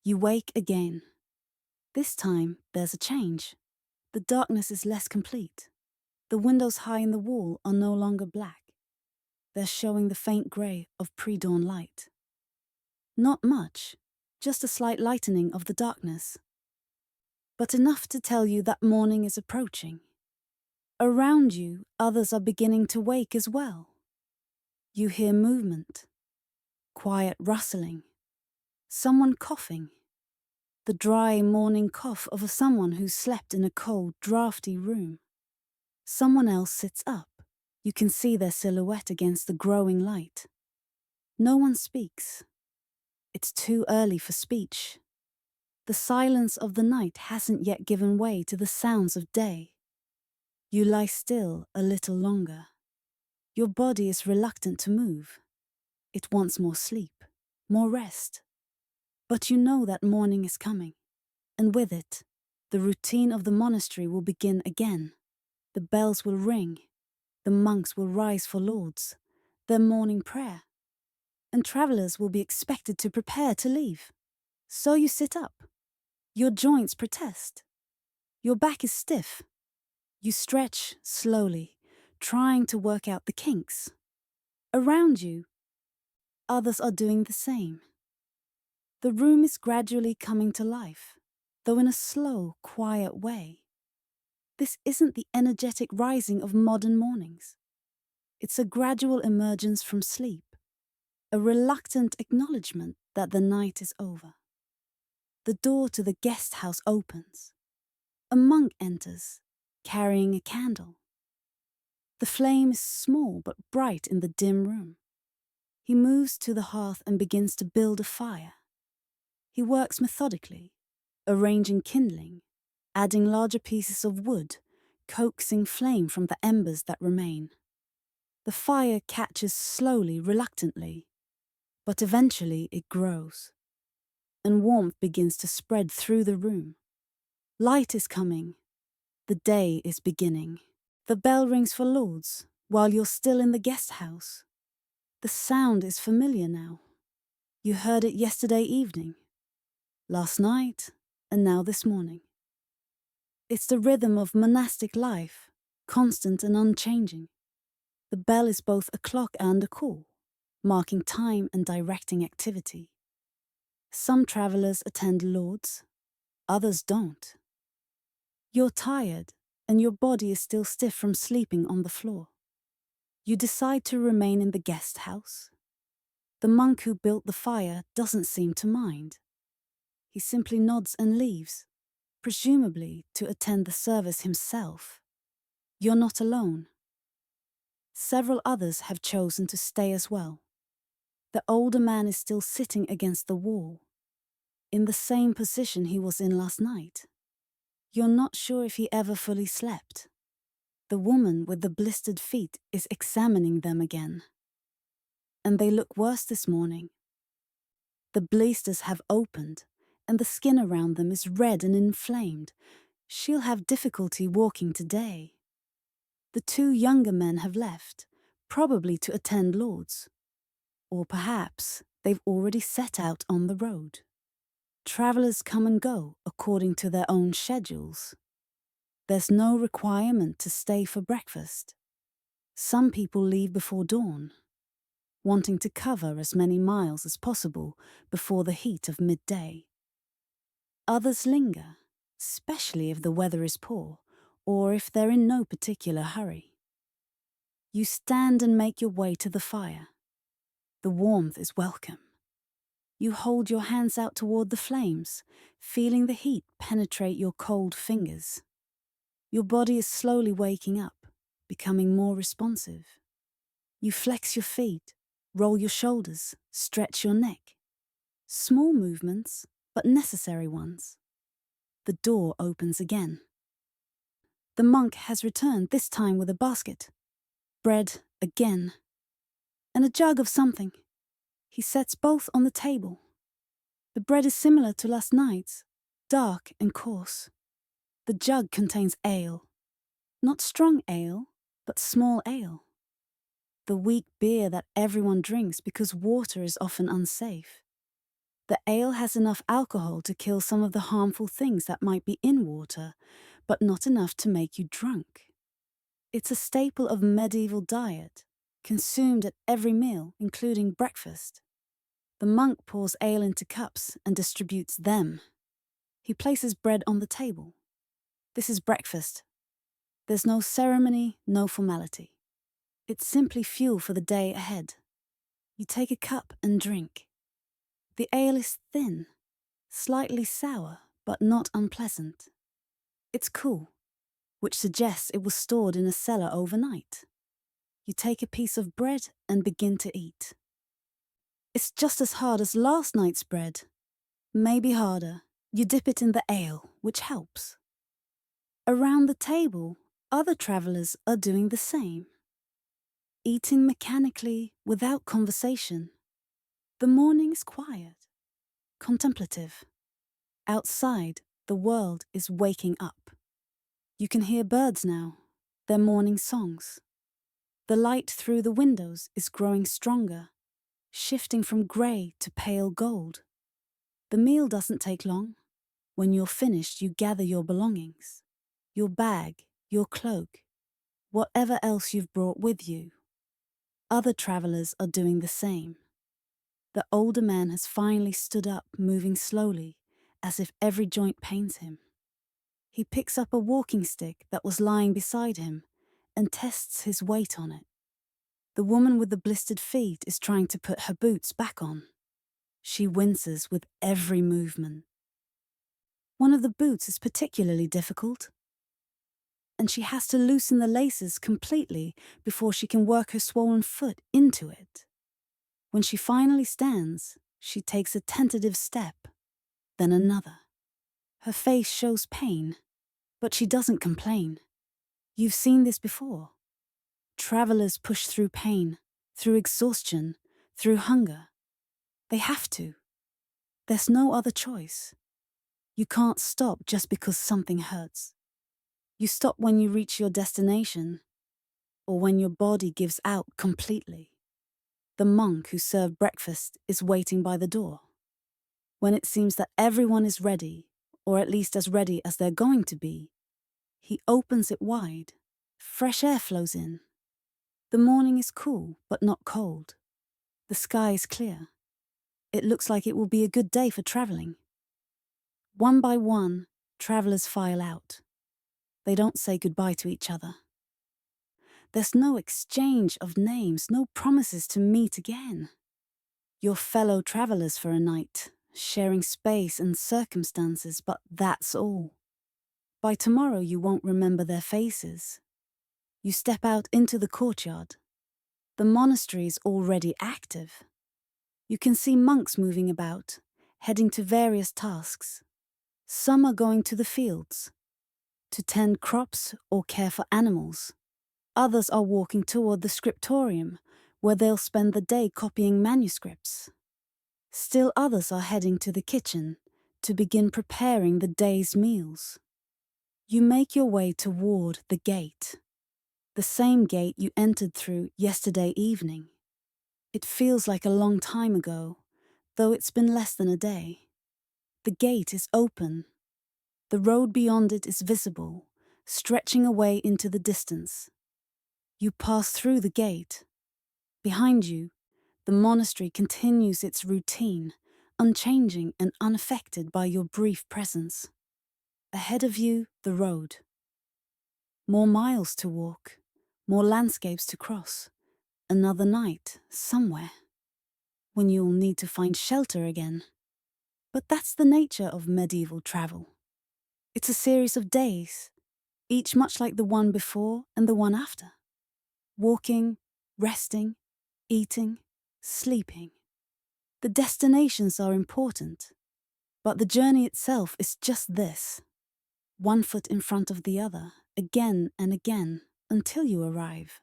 You wake again. This time, there's a change. The darkness is less complete. The windows high in the wall are no longer black. They're showing the faint grey of pre-dawn light. Not much, just a slight lightening of the darkness. But enough to tell you that morning is approaching. Around you, others are beginning to wake as well. You hear movement, quiet rustling, someone coughing, the dry morning cough of someone who slept in a cold, drafty room. Someone else sits up. You can see their silhouette against the growing light. No one speaks. It's too early for speech. The silence of the night hasn't yet given way to the sounds of day. You lie still a little longer. Your body is reluctant to move. It wants more sleep, more rest. But you know that morning is coming, and with it, the routine of the monastery will begin again. The bells will ring, the monks will rise for lauds, their morning prayer, and travelers will be expected to prepare to leave. So you sit up. Your joints protest. Your back is stiff. You stretch slowly, trying to work out the kinks. Around you, others are doing the same. The room is gradually coming to life, though in a slow, quiet way. This isn't the energetic rising of modern mornings. It's a gradual emergence from sleep, a reluctant acknowledgement that the night is over. The door to the guest house opens. A monk enters, carrying a candle. The flame is small but bright in the dim room. He moves to the hearth and begins to build a fire. He works methodically, arranging kindling, adding larger pieces of wood, coaxing flame from the embers that remain. The fire catches slowly, reluctantly, but eventually it grows, and warmth begins to spread through the room. Light is coming. The day is beginning. The bell rings for lauds while you're still in the guest house. The sound is familiar now. You heard it yesterday evening, last night, and now this morning. It's the rhythm of monastic life, constant and unchanging. The bell is both a clock and a call, marking time and directing activity. Some travelers attend lauds, others don't. You're tired, and your body is still stiff from sleeping on the floor. You decide to remain in the guest house. The monk who built the fire doesn't seem to mind. He simply nods and leaves, presumably to attend the service himself. You're not alone. Several others have chosen to stay as well. The older man is still sitting against the wall, in the same position he was in last night. You're not sure if he ever fully slept. The woman with the blistered feet is examining them again. And they look worse this morning. The blisters have opened, and the skin around them is red and inflamed. She'll have difficulty walking today. The two younger men have left, probably to attend lauds. Or perhaps they've already set out on the road. Travelers come and go according to their own schedules. There's no requirement to stay for breakfast. Some people leave before dawn, wanting to cover as many miles as possible before the heat of midday. Others linger, especially if the weather is poor or if they're in no particular hurry. You stand and make your way to the fire. The warmth is welcome. You hold your hands out toward the flames, feeling the heat penetrate your cold fingers. Your body is slowly waking up, becoming more responsive. You flex your feet, roll your shoulders, stretch your neck. Small movements, but necessary ones. The door opens again. The monk has returned, this time with a basket. Bread again. And a jug of something. He sets both on the table. The bread is similar to last night's, dark and coarse. The jug contains ale. Not strong ale, but small ale. The weak beer that everyone drinks because water is often unsafe. The ale has enough alcohol to kill some of the harmful things that might be in water, but not enough to make you drunk. It's a staple of medieval diet, consumed at every meal, including breakfast. The monk pours ale into cups and distributes them. He places bread on the table. This is breakfast. There's no ceremony, no formality. It's simply fuel for the day ahead. You take a cup and drink. The ale is thin, slightly sour, but not unpleasant. It's cool, which suggests it was stored in a cellar overnight. You take a piece of bread and begin to eat. It's just as hard as last night's bread, maybe harder. You dip it in the ale, which helps. Around the table, other travelers are doing the same. Eating mechanically, without conversation. The morning is quiet, contemplative. Outside, the world is waking up. You can hear birds now, their morning songs. The light through the windows is growing stronger, shifting from grey to pale gold. The meal doesn't take long. When you're finished, you gather your belongings, your bag, your cloak, whatever else you've brought with you. Other travelers are doing the same. The older man has finally stood up, moving slowly, as if every joint pains him. He picks up a walking stick that was lying beside him and tests his weight on it. The woman with the blistered feet is trying to put her boots back on. She winces with every movement. One of the boots is particularly difficult, and she has to loosen the laces completely before she can work her swollen foot into it. When she finally stands, she takes a tentative step, then another. Her face shows pain, but she doesn't complain. You've seen this before. Travelers push through pain, through exhaustion, through hunger. They have to. There's no other choice. You can't stop just because something hurts. You stop when you reach your destination, or when your body gives out completely. The monk who served breakfast is waiting by the door. When it seems that everyone is ready, or at least as ready as they're going to be, he opens it wide. Fresh air flows in. The morning is cool, but not cold. The sky is clear. It looks like it will be a good day for traveling. One by one, travelers file out. They don't say goodbye to each other. There's no exchange of names, no promises to meet again. You're fellow travelers for a night, sharing space and circumstances, but that's all. By tomorrow you won't remember their faces. You step out into the courtyard. The monastery is already active. You can see monks moving about, heading to various tasks. Some are going to the fields, to tend crops or care for animals. Others are walking toward the scriptorium, where they'll spend the day copying manuscripts. Still others are heading to the kitchen to begin preparing the day's meals. You make your way toward the gate, the same gate you entered through yesterday evening. It feels like a long time ago, though it's been less than a day. The gate is open. The road beyond it is visible, stretching away into the distance. You pass through the gate. Behind you, the monastery continues its routine, unchanging and unaffected by your brief presence. Ahead of you, the road. More miles to walk, more landscapes to cross. Another night, somewhere, when you'll need to find shelter again. But that's the nature of medieval travel. It's a series of days, each much like the one before and the one after. Walking, resting, eating, sleeping. The destinations are important, but the journey itself is just this. One foot in front of the other, again and again, until you arrive.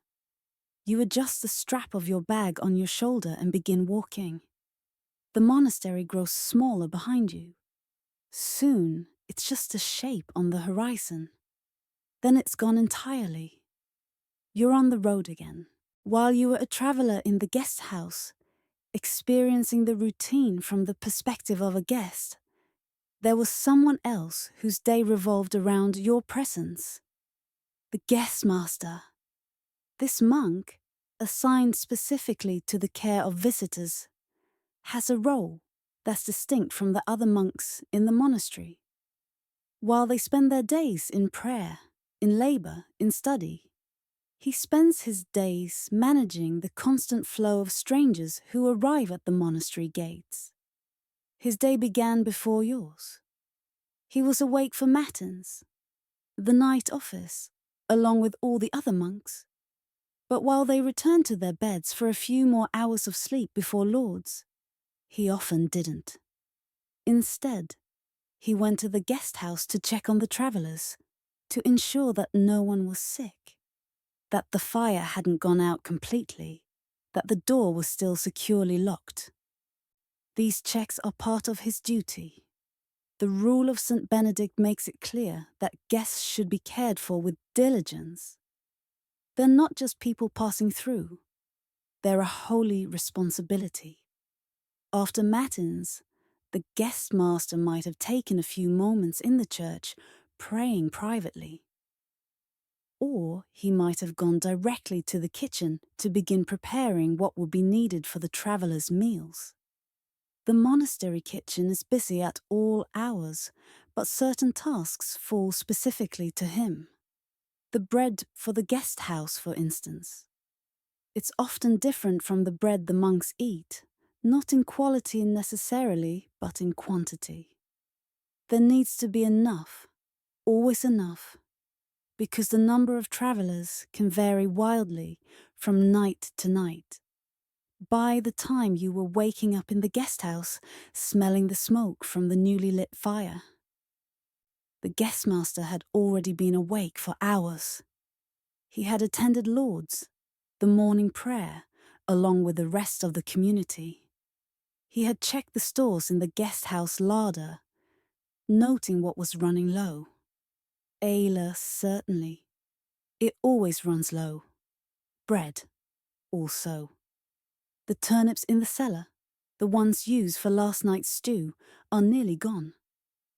You adjust the strap of your bag on your shoulder and begin walking. The monastery grows smaller behind you. Soon, it's just a shape on the horizon. Then it's gone entirely. You're on the road again. While you were a traveler in the guest house, experiencing the routine from the perspective of a guest, there was someone else whose day revolved around your presence. The guestmaster. This monk, assigned specifically to the care of visitors, has a role that's distinct from the other monks in the monastery. While they spend their days in prayer, in labor, in study, he spends his days managing the constant flow of strangers who arrive at the monastery gates. His day began before yours. He was awake for matins, the night office, along with all the other monks. But while they returned to their beds for a few more hours of sleep before Lord's, he often didn't. Instead, he went to the guest house to check on the travellers, to ensure that no one was sick, that the fire hadn't gone out completely, that the door was still securely locked. These checks are part of his duty. The rule of St. Benedict makes it clear that guests should be cared for with diligence. They're not just people passing through. They're a holy responsibility. After matins, the guestmaster might have taken a few moments in the church, praying privately. Or he might have gone directly to the kitchen to begin preparing what would be needed for the travellers' meals. The monastery kitchen is busy at all hours, but certain tasks fall specifically to him. The bread for the guest house, for instance. It's often different from the bread the monks eat, not in quality necessarily, but in quantity. There needs to be enough, always enough, because the number of travellers can vary wildly from night to night. By the time you were waking up in the guest house, smelling the smoke from the newly lit fire, the guestmaster had already been awake for hours. He had attended Lord's, the morning prayer, along with the rest of the community. He had checked the stores in the guest house larder, noting what was running low. Ale, certainly. It always runs low. Bread, also. The turnips in the cellar, the ones used for last night's stew, are nearly gone.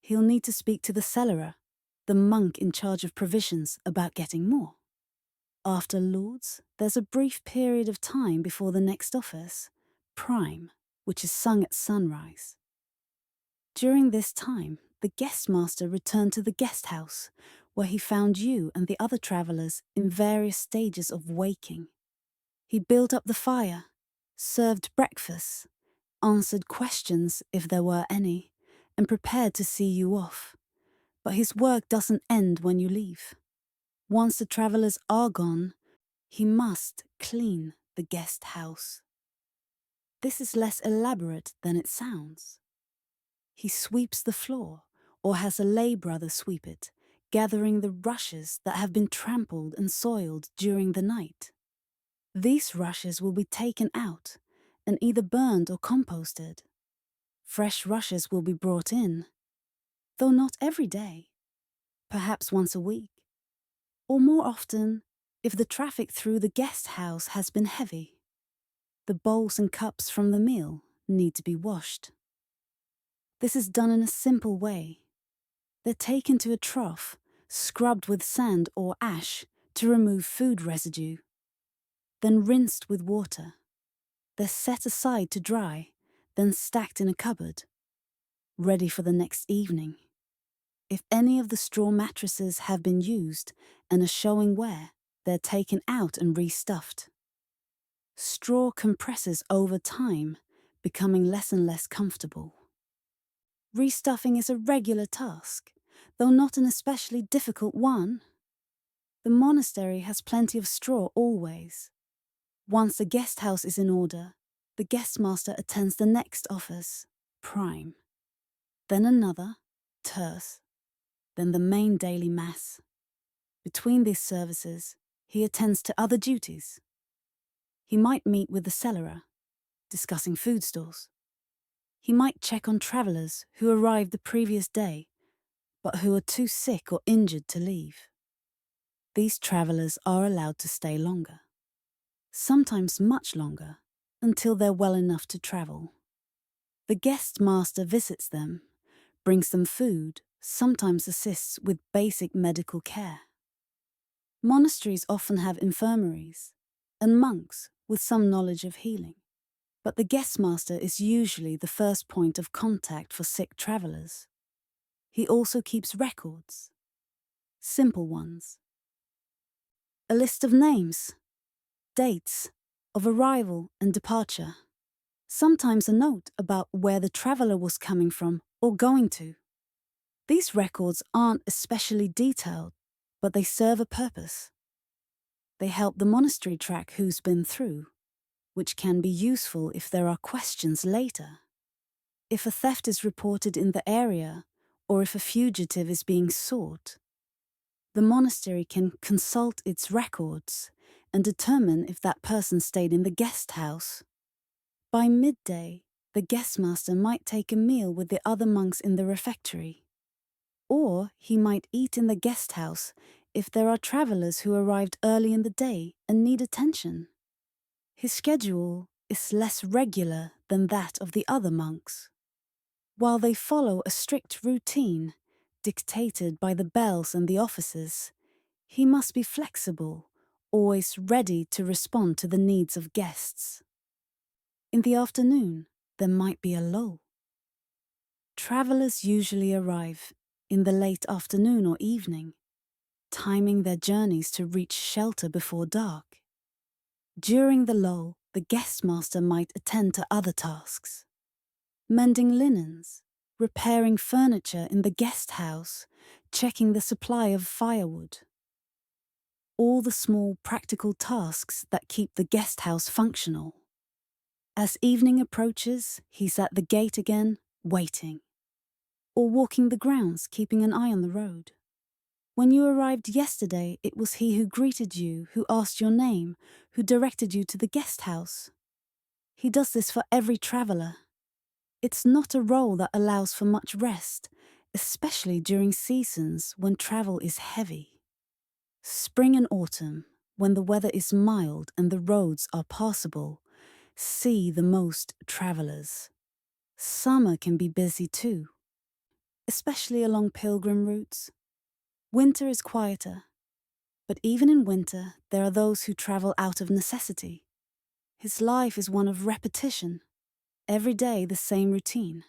He'll need to speak to the cellarer, the monk in charge of provisions, about getting more. After Lord's, there's a brief period of time before the next office, Prime, which is sung at sunrise. During this time, the guestmaster returned to the guest house, where he found you and the other travellers in various stages of waking. He built up the fire, served breakfast, answered questions if there were any, and prepared to see you off. But his work doesn't end when you leave. Once the travellers are gone, he must clean the guest house. This is less elaborate than it sounds. He sweeps the floor, or has a lay brother sweep it, gathering the rushes that have been trampled and soiled during the night. These rushes will be taken out and either burned or composted. Fresh rushes will be brought in, though not every day, perhaps once a week, or more often if the traffic through the guest house has been heavy. The bowls and cups from the meal need to be washed. This is done in a simple way. They're taken to a trough, scrubbed with sand or ash to remove food residue, then rinsed with water. They're set aside to dry, then stacked in a cupboard, ready for the next evening. If any of the straw mattresses have been used and are showing wear, they're taken out and restuffed. Straw compresses over time, becoming less and less comfortable. Restuffing is a regular task, though not an especially difficult one. The monastery has plenty of straw always. Once the guest house is in order, the guestmaster attends the next office, Prime, then another, Terce, then the main daily mass. Between these services, he attends to other duties. He might meet with the cellarer, discussing food stores. He might check on travellers who arrived the previous day, but who are too sick or injured to leave. These travellers are allowed to stay longer, sometimes much longer, until they're well enough to travel. The guest master visits them, brings them food, sometimes assists with basic medical care. Monasteries often have infirmaries and monks with some knowledge of healing, but the guest master is usually the first point of contact for sick travellers. He also keeps records, simple ones. A list of names, dates of arrival and departure. Sometimes a note about where the traveller was coming from or going to. These records aren't especially detailed, but they serve a purpose. They help the monastery track who's been through, which can be useful if there are questions later. If a theft is reported in the area, or if a fugitive is being sought, the monastery can consult its records and determine if that person stayed in the guest house. By midday, the guestmaster might take a meal with the other monks in the refectory. Or he might eat in the guest house if there are travelers who arrived early in the day and need attention. His schedule is less regular than that of the other monks. While they follow a strict routine dictated by the bells and the officers, he must be flexible, always ready to respond to the needs of guests. In the afternoon, there might be a lull. Travelers usually arrive in the late afternoon or evening, timing their journeys to reach shelter before dark. During the lull, the guestmaster might attend to other tasks: mending linens, repairing furniture in the guest house, checking the supply of firewood. All the small practical tasks that keep the guest house functional. As evening approaches, he's at the gate again, waiting, or walking the grounds, keeping an eye on the road. When you arrived yesterday, it was he who greeted you, who asked your name, who directed you to the guest house. He does this for every traveller. It's not a role that allows for much rest, especially during seasons when travel is heavy. Spring and autumn, when the weather is mild and the roads are passable, see the most travellers. Summer can be busy too, especially along pilgrim routes. Winter is quieter, but even in winter there are those who travel out of necessity. His life is one of repetition, every day the same routine.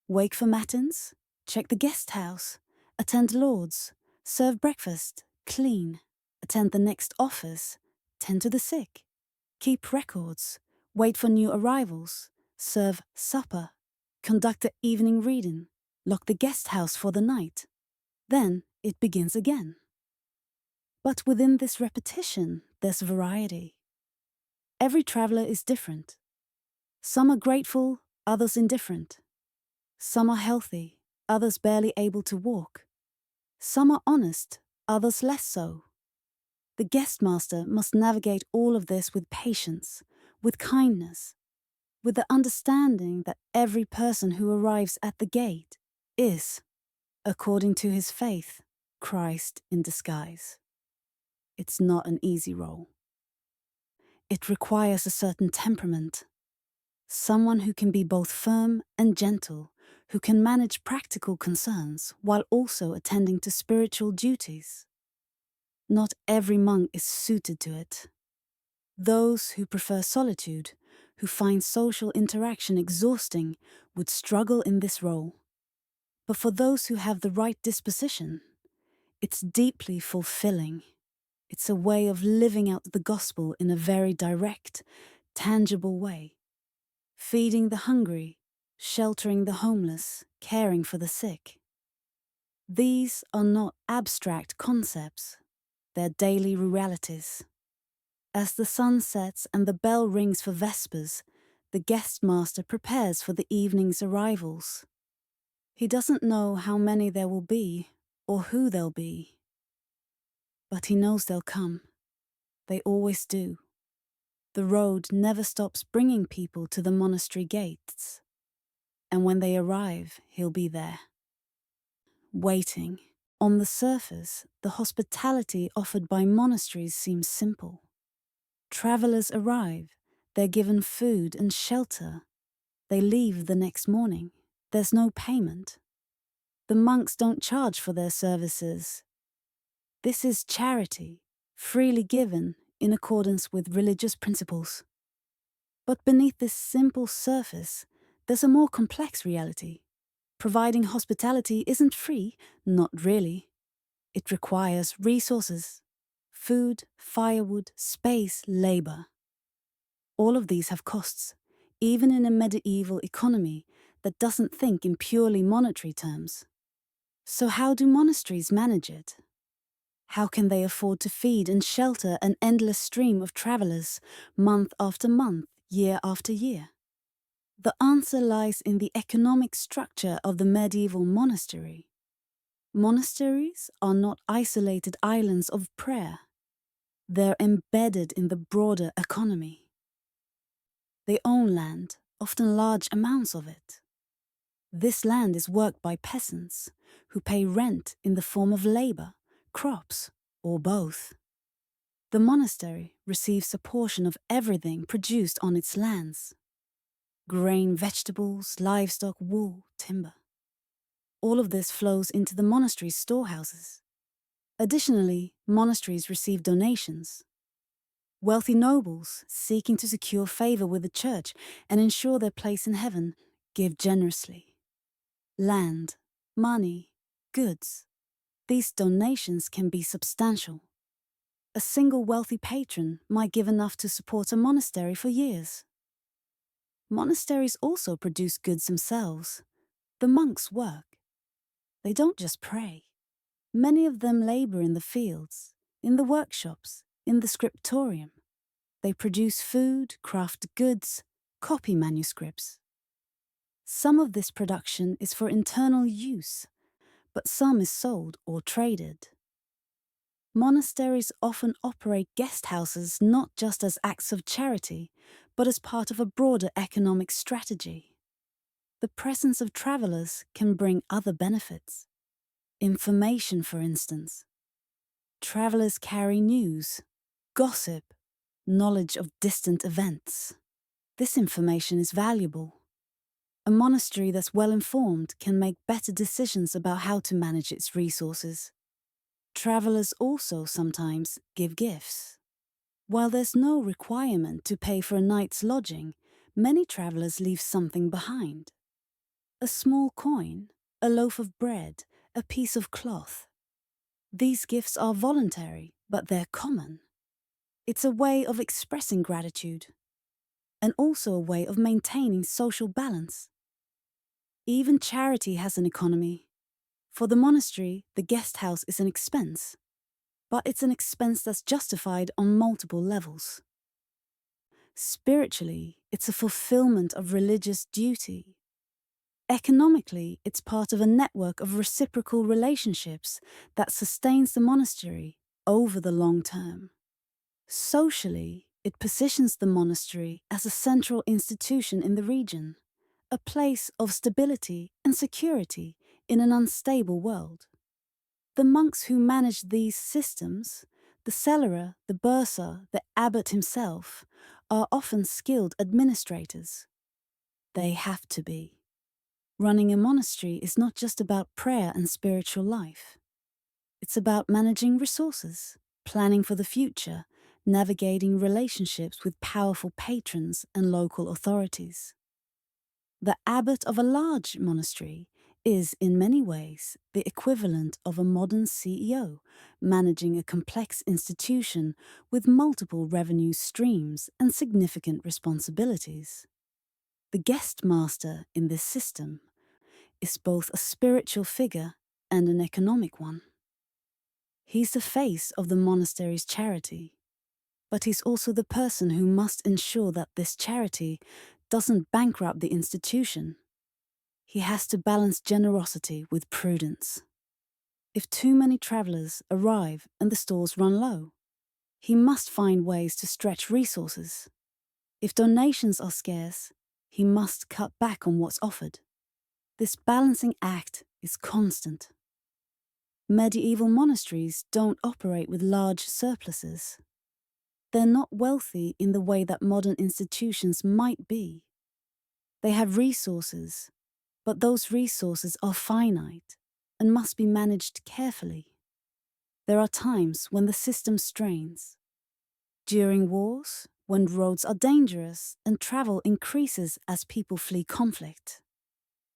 Wake for matins, check the guest house, attend lords, serve breakfast, clean, attend the next office, tend to the sick, keep records, wait for new arrivals, serve supper, conduct the evening reading, lock the guest house for the night. Then it begins again. But within this repetition, there's variety. Every traveller is different. Some are grateful, others indifferent. Some are healthy, others barely able to walk. Some are honest, others less so. The guestmaster must navigate all of this with patience, with kindness, with the understanding that every person who arrives at the gate is, according to his faith, Christ in disguise. It's not an easy role. It requires a certain temperament, someone who can be both firm and gentle, who can manage practical concerns while also attending to spiritual duties. Not every monk is suited to it. Those who prefer solitude, who find social interaction exhausting, would struggle in this role. But for those who have the right disposition, it's deeply fulfilling. It's a way of living out the gospel in a very direct, tangible way. Feeding the hungry, sheltering the homeless, caring for the sick. These are not abstract concepts, they're daily realities. As the sun sets and the bell rings for vespers, the guestmaster prepares for the evening's arrivals. He doesn't know how many there will be or who they'll be, but he knows they'll come. They always do. The road never stops bringing people to the monastery gates. And when they arrive, he'll be there. Waiting. On the surface, the hospitality offered by monasteries seems simple. Travelers arrive, they're given food and shelter. They leave the next morning. There's no payment. The monks don't charge for their services. This is charity, freely given in accordance with religious principles. But beneath this simple surface, there's a more complex reality. Providing hospitality isn't free, not really. It requires resources: food, firewood, space, labor. All of these have costs, even in a medieval economy that doesn't think in purely monetary terms. So how do monasteries manage it? How can they afford to feed and shelter an endless stream of travelers, month after month, year after year? The answer lies in the economic structure of the medieval monastery. Monasteries are not isolated islands of prayer. They're embedded in the broader economy. They own land, often large amounts of it. This land is worked by peasants who pay rent in the form of labor, crops, or both. The monastery receives a portion of everything produced on its lands: grain, vegetables, livestock, wool, timber. All of this flows into the monastery's storehouses. Additionally, monasteries receive donations. Wealthy nobles, seeking to secure favor with the church and ensure their place in heaven, give generously. Land, money, goods. These donations can be substantial. A single wealthy patron might give enough to support a monastery for years. Monasteries also produce goods themselves. The monks work. They don't just pray. Many of them labor in the fields, in the workshops, in the scriptorium. They produce food, craft goods, copy manuscripts. Some of this production is for internal use, but some is sold or traded. Monasteries often operate guest houses not just as acts of charity, but as part of a broader economic strategy. The presence of travelers can bring other benefits. Information, for instance. Travelers carry news, gossip, knowledge of distant events. This information is valuable. A monastery that's well informed can make better decisions about how to manage its resources. Travelers also sometimes give gifts. While there's no requirement to pay for a night's lodging, many travelers leave something behind. A small coin, a loaf of bread, a piece of cloth. These gifts are voluntary, but they're common. It's a way of expressing gratitude, and also a way of maintaining social balance. Even charity has an economy. For the monastery, the guest house is an expense, but it's an expense that's justified on multiple levels. Spiritually, it's a fulfillment of religious duty. Economically, it's part of a network of reciprocal relationships that sustains the monastery over the long term. Socially, it positions the monastery as a central institution in the region, a place of stability and security in an unstable world. The monks who manage these systems, the cellarer, the bursar, the abbot himself, are often skilled administrators. They have to be. Running a monastery is not just about prayer and spiritual life. It's about managing resources, planning for the future, navigating relationships with powerful patrons and local authorities. The abbot of a large monastery is, in many ways, the equivalent of a modern CEO, managing a complex institution with multiple revenue streams and significant responsibilities. The guestmaster in this system is both a spiritual figure and an economic one. He's the face of the monastery's charity, but he's also the person who must ensure that this charity doesn't bankrupt the institution. He has to balance generosity with prudence. If too many travelers arrive and the stores run low, he must find ways to stretch resources. If donations are scarce, he must cut back on what's offered. This balancing act is constant. Medieval monasteries don't operate with large surpluses. They're not wealthy in the way that modern institutions might be. They have resources, but those resources are finite and must be managed carefully. There are times when the system strains. During wars, when roads are dangerous and travel increases as people flee conflict.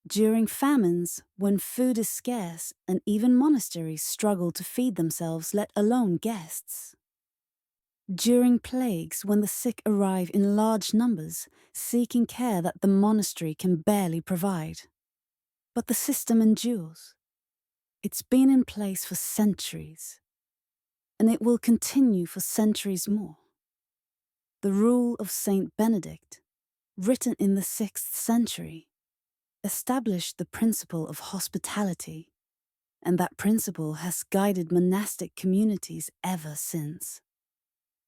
During famines, when food is scarce and even monasteries struggle to feed themselves, let alone guests. During plagues, when the sick arrive in large numbers, seeking care that the monastery can barely provide. But the system endures. It's been in place for centuries. and it will continue for centuries more. The rule of Saint Benedict, written in the 6th century, established the principle of hospitality, and that principle has guided monastic communities ever since.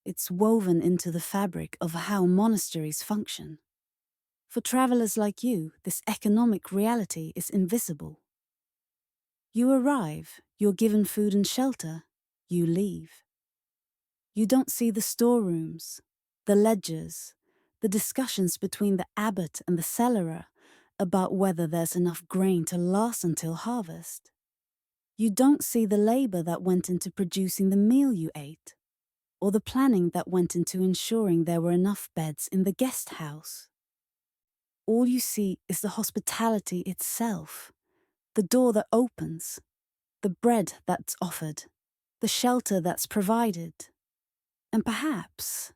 It's woven into the fabric of how monasteries function. For travelers like you, this economic reality is invisible. You arrive, you're given food and shelter, you leave. You don't see the storerooms, the ledgers, the discussions between the abbot and the cellarer about whether there's enough grain to last until harvest. You don't see the labor that went into producing the meal you ate, or the planning that went into ensuring there were enough beds in the guest house. All you see is the hospitality itself, the door that opens, the bread that's offered, the shelter that's provided. And perhaps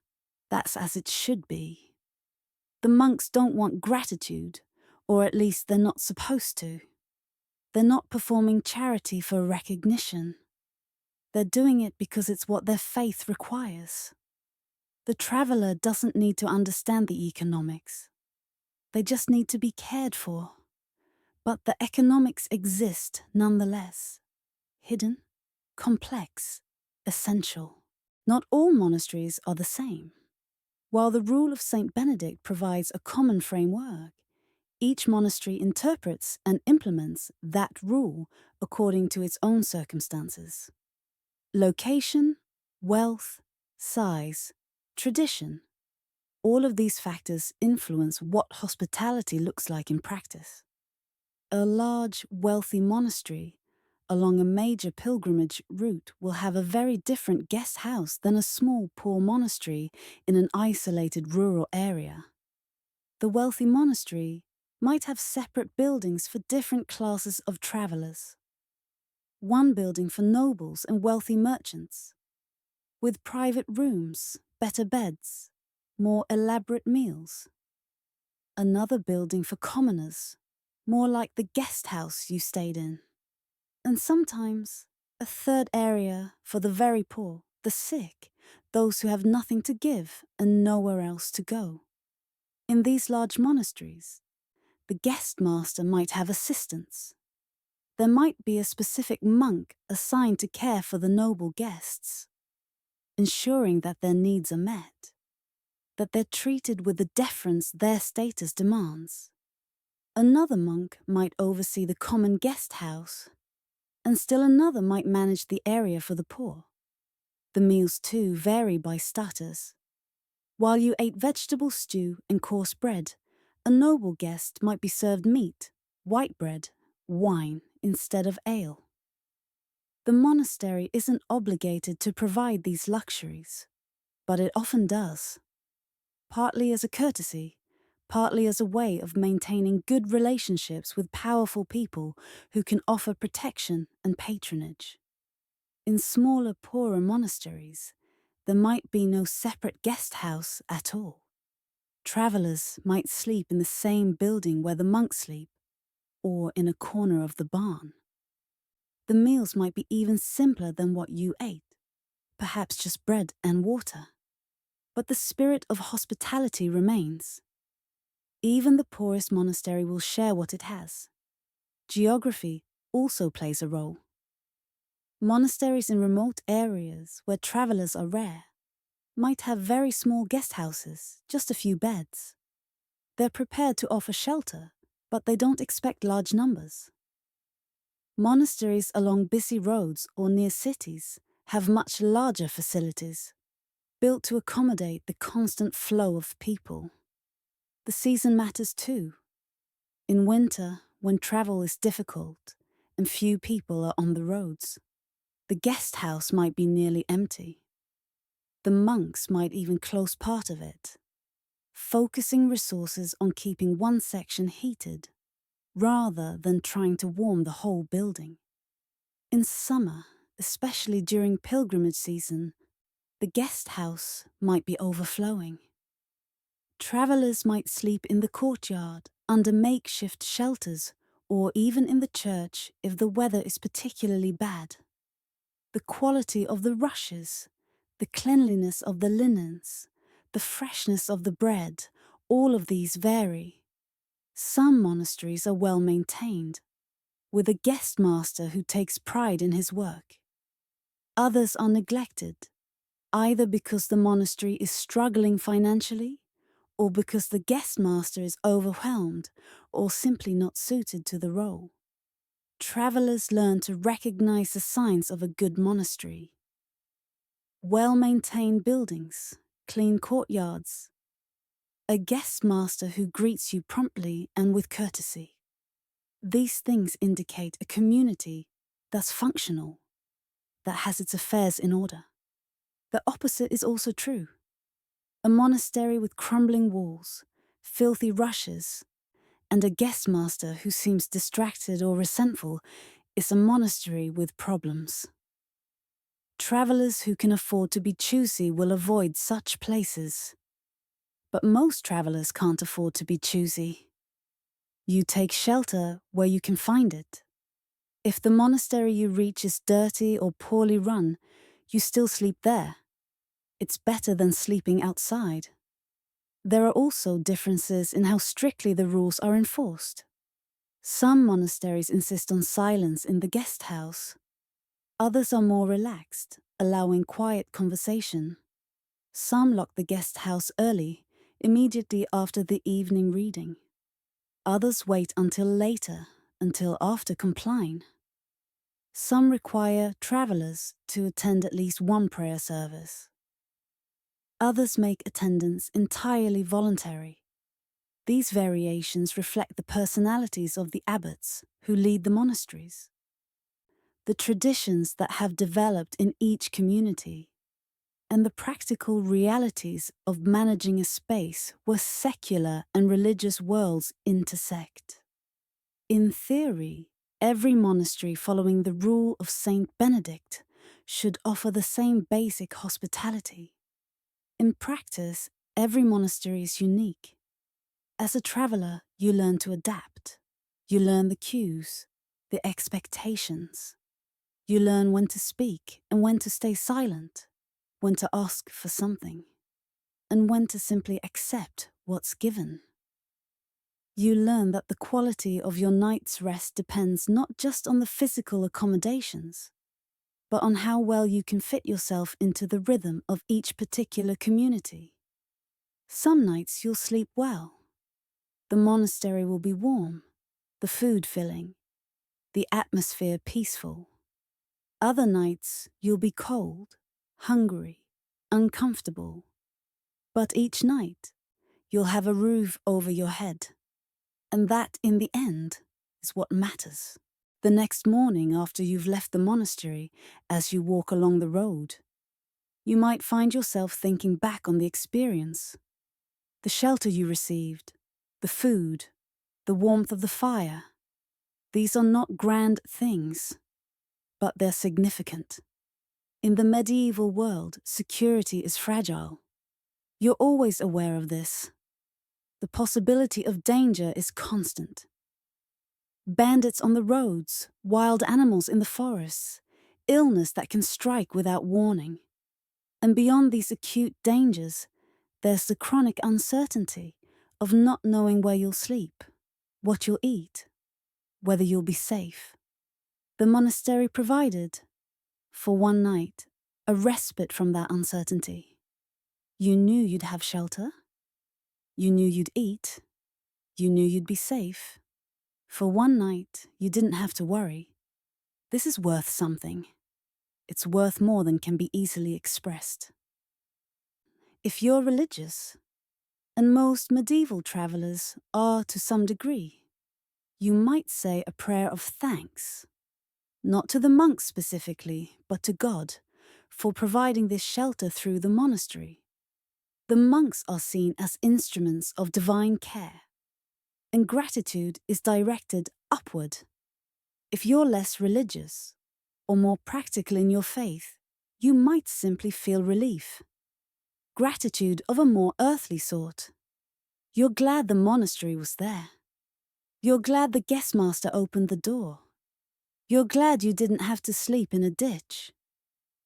that's as it should be. The monks don't want gratitude, or at least they're not supposed to. They're not performing charity for recognition. They're doing it because it's what their faith requires. The traveler doesn't need to understand the economics. They just need to be cared for. But the economics exist nonetheless. Hidden, complex, essential. Not all monasteries are the same. While the rule of Saint Benedict provides a common framework, each monastery interprets and implements that rule according to its own circumstances. Location, wealth, size, tradition. All of these factors influence what hospitality looks like in practice. A large, wealthy monastery along a major pilgrimage route will have a very different guest house than a small, poor monastery in an isolated rural area. The wealthy monastery might have separate buildings for different classes of travelers. One building for nobles and wealthy merchants, with private rooms, better beds, more elaborate meals. Another building for commoners, more like the guest house you stayed in. And sometimes a third area for the very poor, the sick, those who have nothing to give and nowhere else to go. In these large monasteries, the guestmaster might have assistants. There might be a specific monk assigned to care for the noble guests, ensuring that their needs are met, that they're treated with the deference their status demands. Another monk might oversee the common guest house, and still another might manage the area for the poor. The meals too vary by status. While you ate vegetable stew and coarse bread, a noble guest might be served meat, white bread, wine instead of ale. The monastery isn't obligated to provide these luxuries, but it often does. Partly as a courtesy, partly as a way of maintaining good relationships with powerful people who can offer protection and patronage. In smaller, poorer monasteries, there might be no separate guest house at all. Travelers might sleep in the same building where the monks sleep, or in a corner of the barn. The meals might be even simpler than what you ate, perhaps just bread and water. But the spirit of hospitality remains. Even the poorest monastery will share what it has. Geography also plays a role. Monasteries in remote areas where travelers are rare might have very small guest houses, just a few beds. They're prepared to offer shelter, but they don't expect large numbers. Monasteries along busy roads or near cities have much larger facilities, built to accommodate the constant flow of people. The season matters too. In winter, when travel is difficult and few people are on the roads, the guest house might be nearly empty. The monks might even close part of it, focusing resources on keeping one section heated, rather than trying to warm the whole building. In summer, especially during pilgrimage season, the guest house might be overflowing. Travelers might sleep in the courtyard, under makeshift shelters, or even in the church if the weather is particularly bad. The quality of the rushes, the cleanliness of the linens, the freshness of the bread, all of these vary. Some monasteries are well maintained, with a guestmaster who takes pride in his work. Others are neglected, either because the monastery is struggling financially, or because the guestmaster is overwhelmed or simply not suited to the role. Travelers learn to recognize the signs of a good monastery. Well-maintained buildings, clean courtyards, a guestmaster who greets you promptly and with courtesy. These things indicate a community that's functional, that has its affairs in order. The opposite is also true. A monastery with crumbling walls, filthy rushes, and a guestmaster who seems distracted or resentful is a monastery with problems. Travelers who can afford to be choosy will avoid such places. But most travelers can't afford to be choosy. You take shelter where you can find it. If the monastery you reach is dirty or poorly run, you still sleep there. It's better than sleeping outside. There are also differences in how strictly the rules are enforced. Some monasteries insist on silence in the guest house. Others are more relaxed, allowing quiet conversation. Some lock the guest house early, immediately after the evening reading. Others wait until later, until after compline. Some require travelers to attend at least one prayer service. Others make attendance entirely voluntary. These variations reflect the personalities of the abbots who lead the monasteries, the traditions that have developed in each community, and the practical realities of managing a space where secular and religious worlds intersect. In theory, every monastery following the rule of Saint Benedict should offer the same basic hospitality. In practice, every monastery is unique. As a traveler, you learn to adapt. You learn the cues, the expectations. You learn when to speak and when to stay silent, when to ask for something, and when to simply accept what's given. You learn that the quality of your night's rest depends not just on the physical accommodations, but on how well you can fit yourself into the rhythm of each particular community. Some nights you'll sleep well. The monastery will be warm, the food filling, the atmosphere peaceful. Other nights you'll be cold, hungry, uncomfortable. But each night you'll have a roof over your head. And that, in the end, is what matters. The next morning after you've left the monastery, as you walk along the road, you might find yourself thinking back on the experience. The shelter you received, the food, the warmth of the fire. These are not grand things, but they're significant. In the medieval world, security is fragile. You're always aware of this. The possibility of danger is constant. Bandits on the roads, wild animals in the forests, illness that can strike without warning. And beyond these acute dangers, there's the chronic uncertainty of not knowing where you'll sleep, what you'll eat, whether you'll be safe. The monastery provided, for one night, a respite from that uncertainty. You knew you'd have shelter. You knew you'd eat. You knew you'd be safe. For one night, you didn't have to worry. This is worth something. It's worth more than can be easily expressed. If you're religious, and most medieval travelers are to some degree, you might say a prayer of thanks, not to the monks specifically, but to God, for providing this shelter through the monastery. The monks are seen as instruments of divine care, and gratitude is directed upward. If you're less religious, or more practical in your faith, you might simply feel relief. Gratitude of a more earthly sort. You're glad the monastery was there. You're glad the guestmaster opened the door. You're glad you didn't have to sleep in a ditch.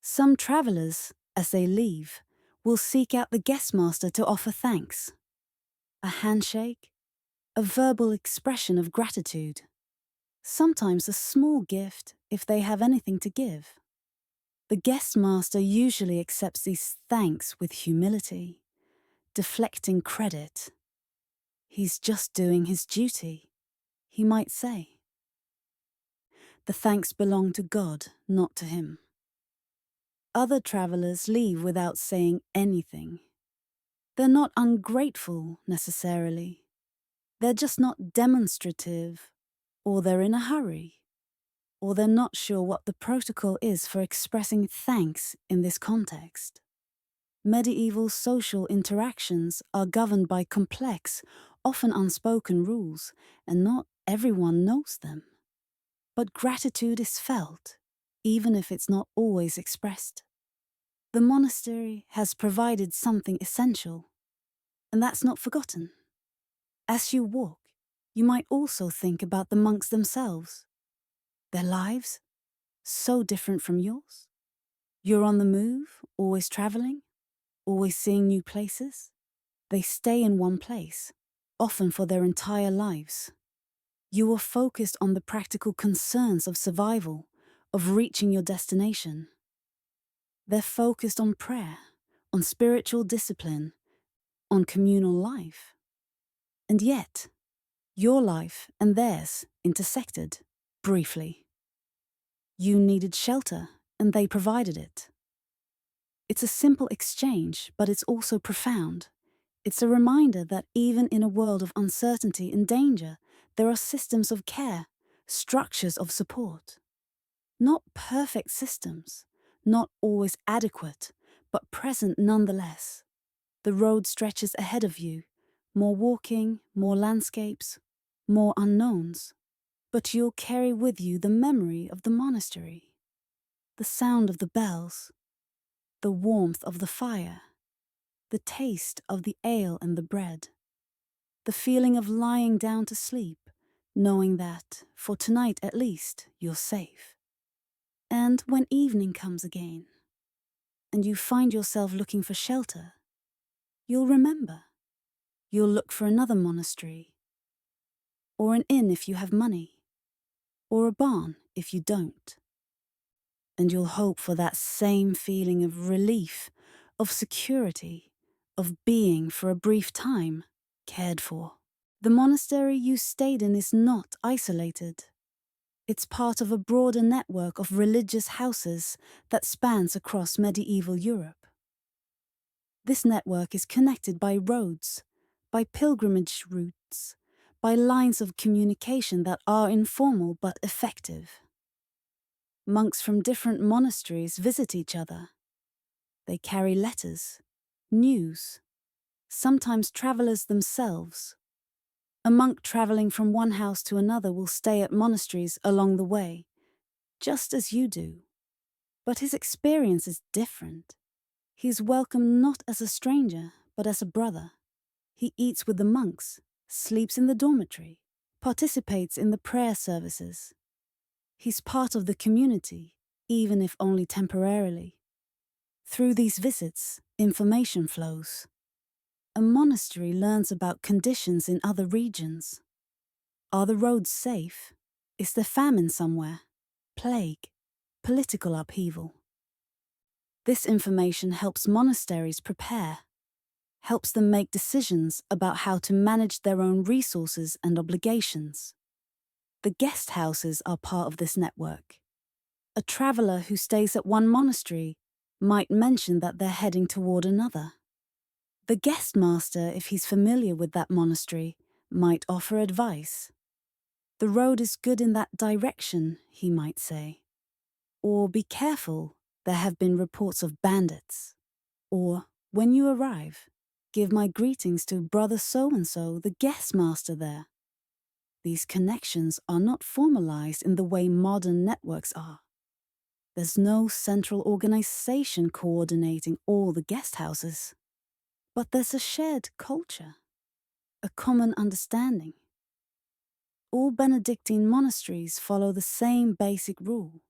Some travelers, as they leave, will seek out the guestmaster to offer thanks. A handshake, a verbal expression of gratitude. Sometimes a small gift if they have anything to give. The guestmaster usually accepts these thanks with humility, deflecting credit. He's just doing his duty, he might say. The thanks belong to God, not to him. Other travelers leave without saying anything. They're not ungrateful, necessarily. They're just not demonstrative, or they're in a hurry, or they're not sure what the protocol is for expressing thanks in this context. Medieval social interactions are governed by complex, often unspoken rules, and not everyone knows them. But gratitude is felt, even if it's not always expressed. The monastery has provided something essential, and that's not forgotten. As you walk, you might also think about the monks themselves. Their lives, so different from yours. You're on the move, always traveling, always seeing new places. They stay in one place, often for their entire lives. You are focused on the practical concerns of survival, of reaching your destination. They're focused on prayer, on spiritual discipline, on communal life. And yet, your life and theirs intersected, briefly. You needed shelter, and they provided it. It's a simple exchange, but it's also profound. It's a reminder that even in a world of uncertainty and danger, there are systems of care, structures of support. Not perfect systems, not always adequate, but present nonetheless. The road stretches ahead of you, more walking, more landscapes, more unknowns. But you'll carry with you the memory of the monastery, the sound of the bells, the warmth of the fire, the taste of the ale and the bread, the feeling of lying down to sleep, knowing that, for tonight at least, you're safe. And when evening comes again, and you find yourself looking for shelter, you'll remember. You'll look for another monastery, or an inn if you have money, or a barn if you don't. And you'll hope for that same feeling of relief, of security, of being for a brief time cared for. The monastery you stayed in is not isolated. It's part of a broader network of religious houses that spans across medieval Europe. This network is connected by roads, by pilgrimage routes, by lines of communication that are informal but effective. Monks from different monasteries visit each other. They carry letters, news, sometimes travelers themselves. A monk traveling from one house to another will stay at monasteries along the way, just as you do. But his experience is different. He is welcomed not as a stranger, but as a brother. He eats with the monks, sleeps in the dormitory, participates in the prayer services. He's part of the community, even if only temporarily. Through these visits, information flows. A monastery learns about conditions in other regions. Are the roads safe? Is there famine somewhere? Plague? Political upheaval? This information helps monasteries prepare, helps them make decisions about how to manage their own resources and obligations. The guest houses are part of this network. A traveler who stays at one monastery might mention that they're heading toward another. The guestmaster, if he's familiar with that monastery, might offer advice. The road is good in that direction, he might say. Or be careful, there have been reports of bandits. Or, when you arrive, give my greetings to brother so-and-so, the guestmaster there. These connections are not formalized in the way modern networks are. There's no central organization coordinating all the guest houses. But there's a shared culture, a common understanding. All Benedictine monasteries follow the same basic rule.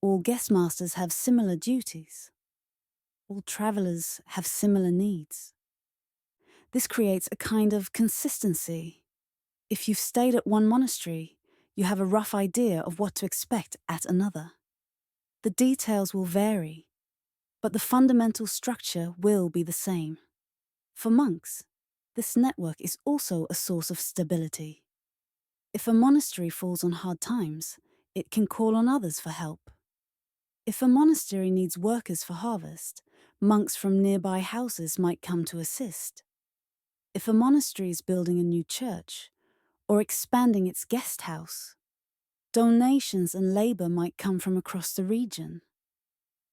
All guest masters have similar duties. All travelers have similar needs. This creates a kind of consistency. If you've stayed at one monastery, you have a rough idea of what to expect at another. The details will vary, but the fundamental structure will be the same. For monks, this network is also a source of stability. If a monastery falls on hard times, it can call on others for help. If a monastery needs workers for harvest, monks from nearby houses might come to assist. If a monastery is building a new church or expanding its guest house, donations and labor might come from across the region.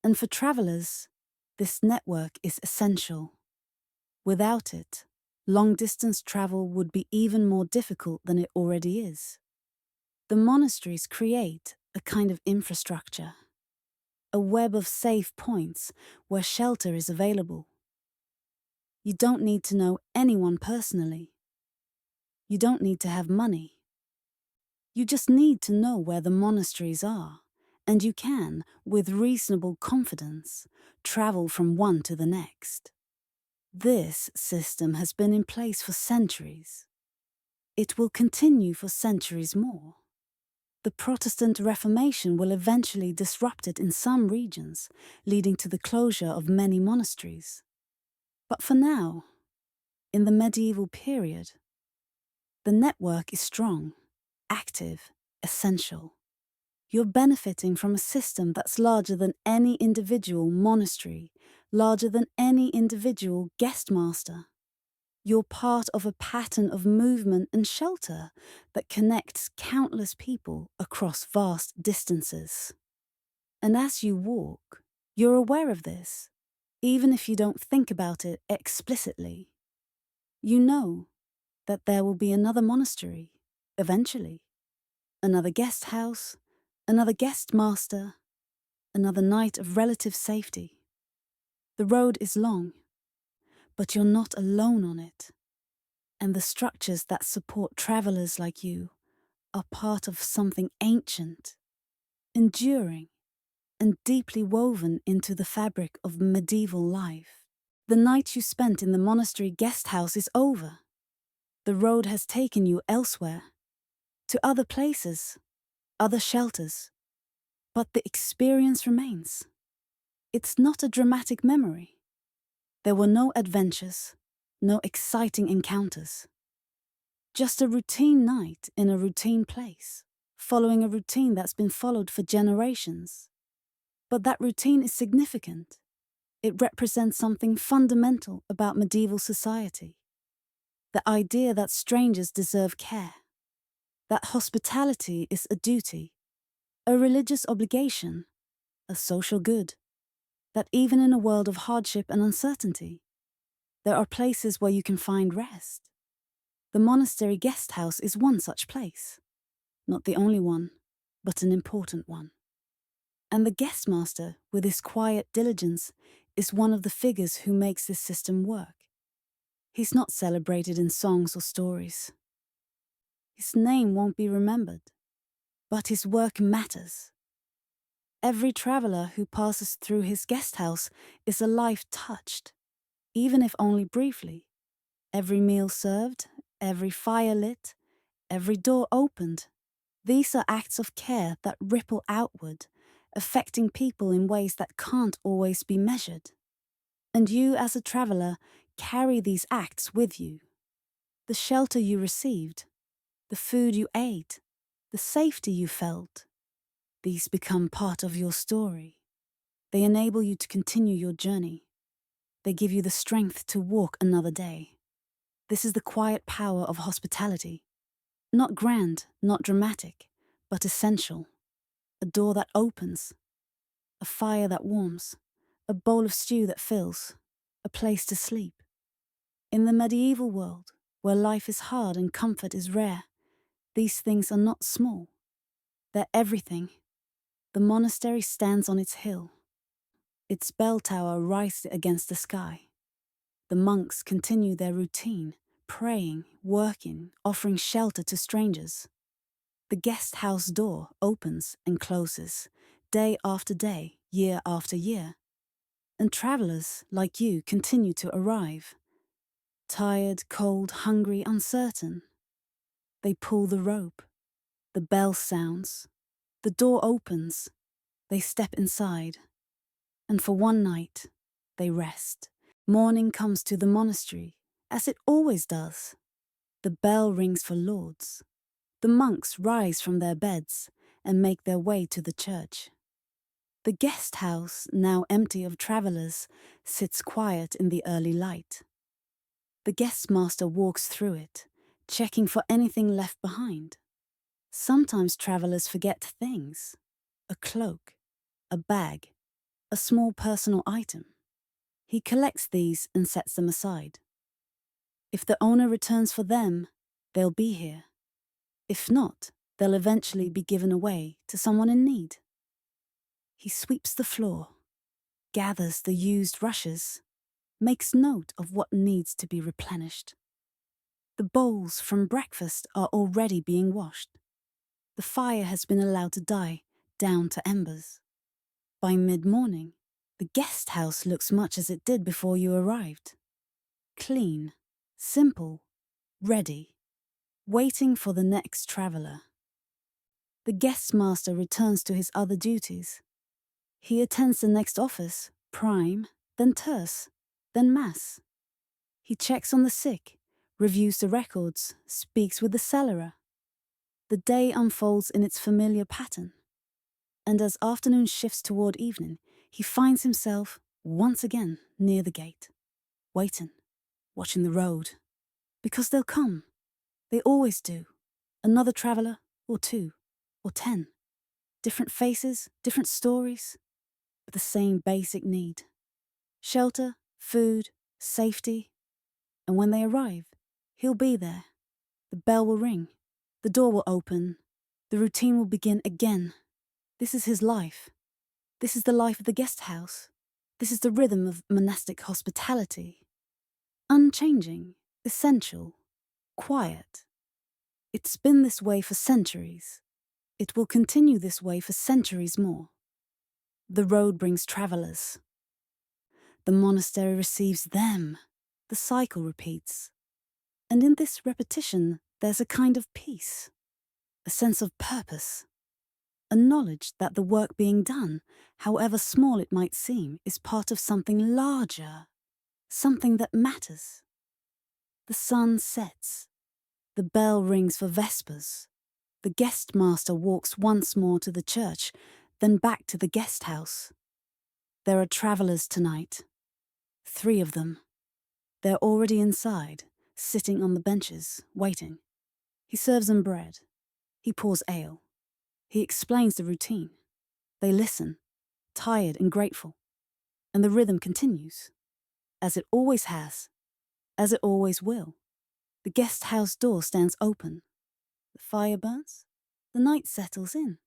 And for travelers, this network is essential. Without it, long-distance travel would be even more difficult than it already is. The monasteries create a kind of infrastructure, a web of safe points where shelter is available. You don't need to know anyone personally. You don't need to have money. You just need to know where the monasteries are, and you can, with reasonable confidence, travel from one to the next. This system has been in place for centuries. It will continue for centuries more. The Protestant Reformation will eventually disrupt it in some regions, leading to the closure of many monasteries. But for now, in the medieval period, the network is strong, active, essential. You're benefiting from a system that's larger than any individual monastery, larger than any individual guest master. You're part of a pattern of movement and shelter that connects countless people across vast distances. And as you walk, you're aware of this, even if you don't think about it explicitly. You know that there will be another monastery, eventually, another guest house, another guest master, another night of relative safety. The road is long, but you're not alone on it. And the structures that support travelers like you are part of something ancient, enduring, and deeply woven into the fabric of medieval life. The night you spent in the monastery guest house is over. The road has taken you elsewhere, to other places, other shelters. But the experience remains. It's not a dramatic memory. There were no adventures, no exciting encounters. Just a routine night in a routine place, following a routine that's been followed for generations. But that routine is significant. It represents something fundamental about medieval society. The idea that strangers deserve care, that hospitality is a duty, a religious obligation, a social good, that even in a world of hardship and uncertainty, there are places where you can find rest. The monastery guest house is one such place. Not the only one, but an important one. And the guestmaster, with his quiet diligence, is one of the figures who makes this system work. He's not celebrated in songs or stories. His name won't be remembered, but his work matters. Every traveler who passes through his guest house is a life touched, even if only briefly. Every meal served, every fire lit, every door opened. These are acts of care that ripple outward, affecting people in ways that can't always be measured. And you, as a traveler, carry these acts with you. The shelter you received, the food you ate, the safety you felt. These become part of your story. They enable you to continue your journey. They give you the strength to walk another day. This is the quiet power of hospitality. Not grand, not dramatic, but essential. A door that opens, a fire that warms, a bowl of stew that fills, a place to sleep. In the medieval world, where life is hard and comfort is rare, these things are not small. They're everything. The monastery stands on its hill. Its bell tower rises against the sky. The monks continue their routine, praying, working, offering shelter to strangers. The guest house door opens and closes, day after day, year after year. And travelers, like you, continue to arrive. Tired, cold, hungry, uncertain. They pull the rope. The bell sounds. The door opens. They step inside. And for one night, they rest. Morning comes to the monastery, as it always does. The bell rings for lauds. The monks rise from their beds and make their way to the church. The guest house, now empty of travellers, sits quiet in the early light. The guestmaster walks through it, checking for anything left behind. Sometimes travellers forget things: a cloak, a bag, a small personal item. He collects these and sets them aside. If the owner returns for them, they'll be here. If not, they'll eventually be given away to someone in need. He sweeps the floor, gathers the used rushes, makes note of what needs to be replenished. The bowls from breakfast are already being washed. The fire has been allowed to die down to embers. By mid-morning, the guest house looks much as it did before you arrived. Clean, simple, ready, waiting for the next traveller. The guestmaster returns to his other duties. He attends the next office, prime, then terce, then mass. He checks on the sick, reviews the records, speaks with the cellarer. The day unfolds in its familiar pattern. And as afternoon shifts toward evening, he finds himself once again near the gate, waiting, watching the road. Because they'll come. They always do. Another traveller, or two, or 10. Different faces, different stories, but the same basic need. Shelter, food, safety. And when they arrive, he'll be there. The bell will ring. The door will open. The routine will begin again. This is his life. This is the life of the guest house. This is the rhythm of monastic hospitality. Unchanging, essential, quiet. It's been this way for centuries. It will continue this way for centuries more. The road brings travellers. The monastery receives them. The cycle repeats. And in this repetition, there's a kind of peace, a sense of purpose, a knowledge that the work being done, however small it might seem, is part of something larger, something that matters. The sun sets. The bell rings for vespers. The guestmaster walks once more to the church, then back to the guest house. There are travellers tonight. 3 of them. They're already inside, sitting on the benches, waiting. He serves them bread. He pours ale. He explains the routine. They listen, tired and grateful. And the rhythm continues, as it always has, as it always will. The guest house door stands open. The fire burns. The night settles in.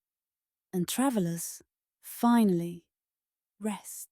And travellers, finally, rest.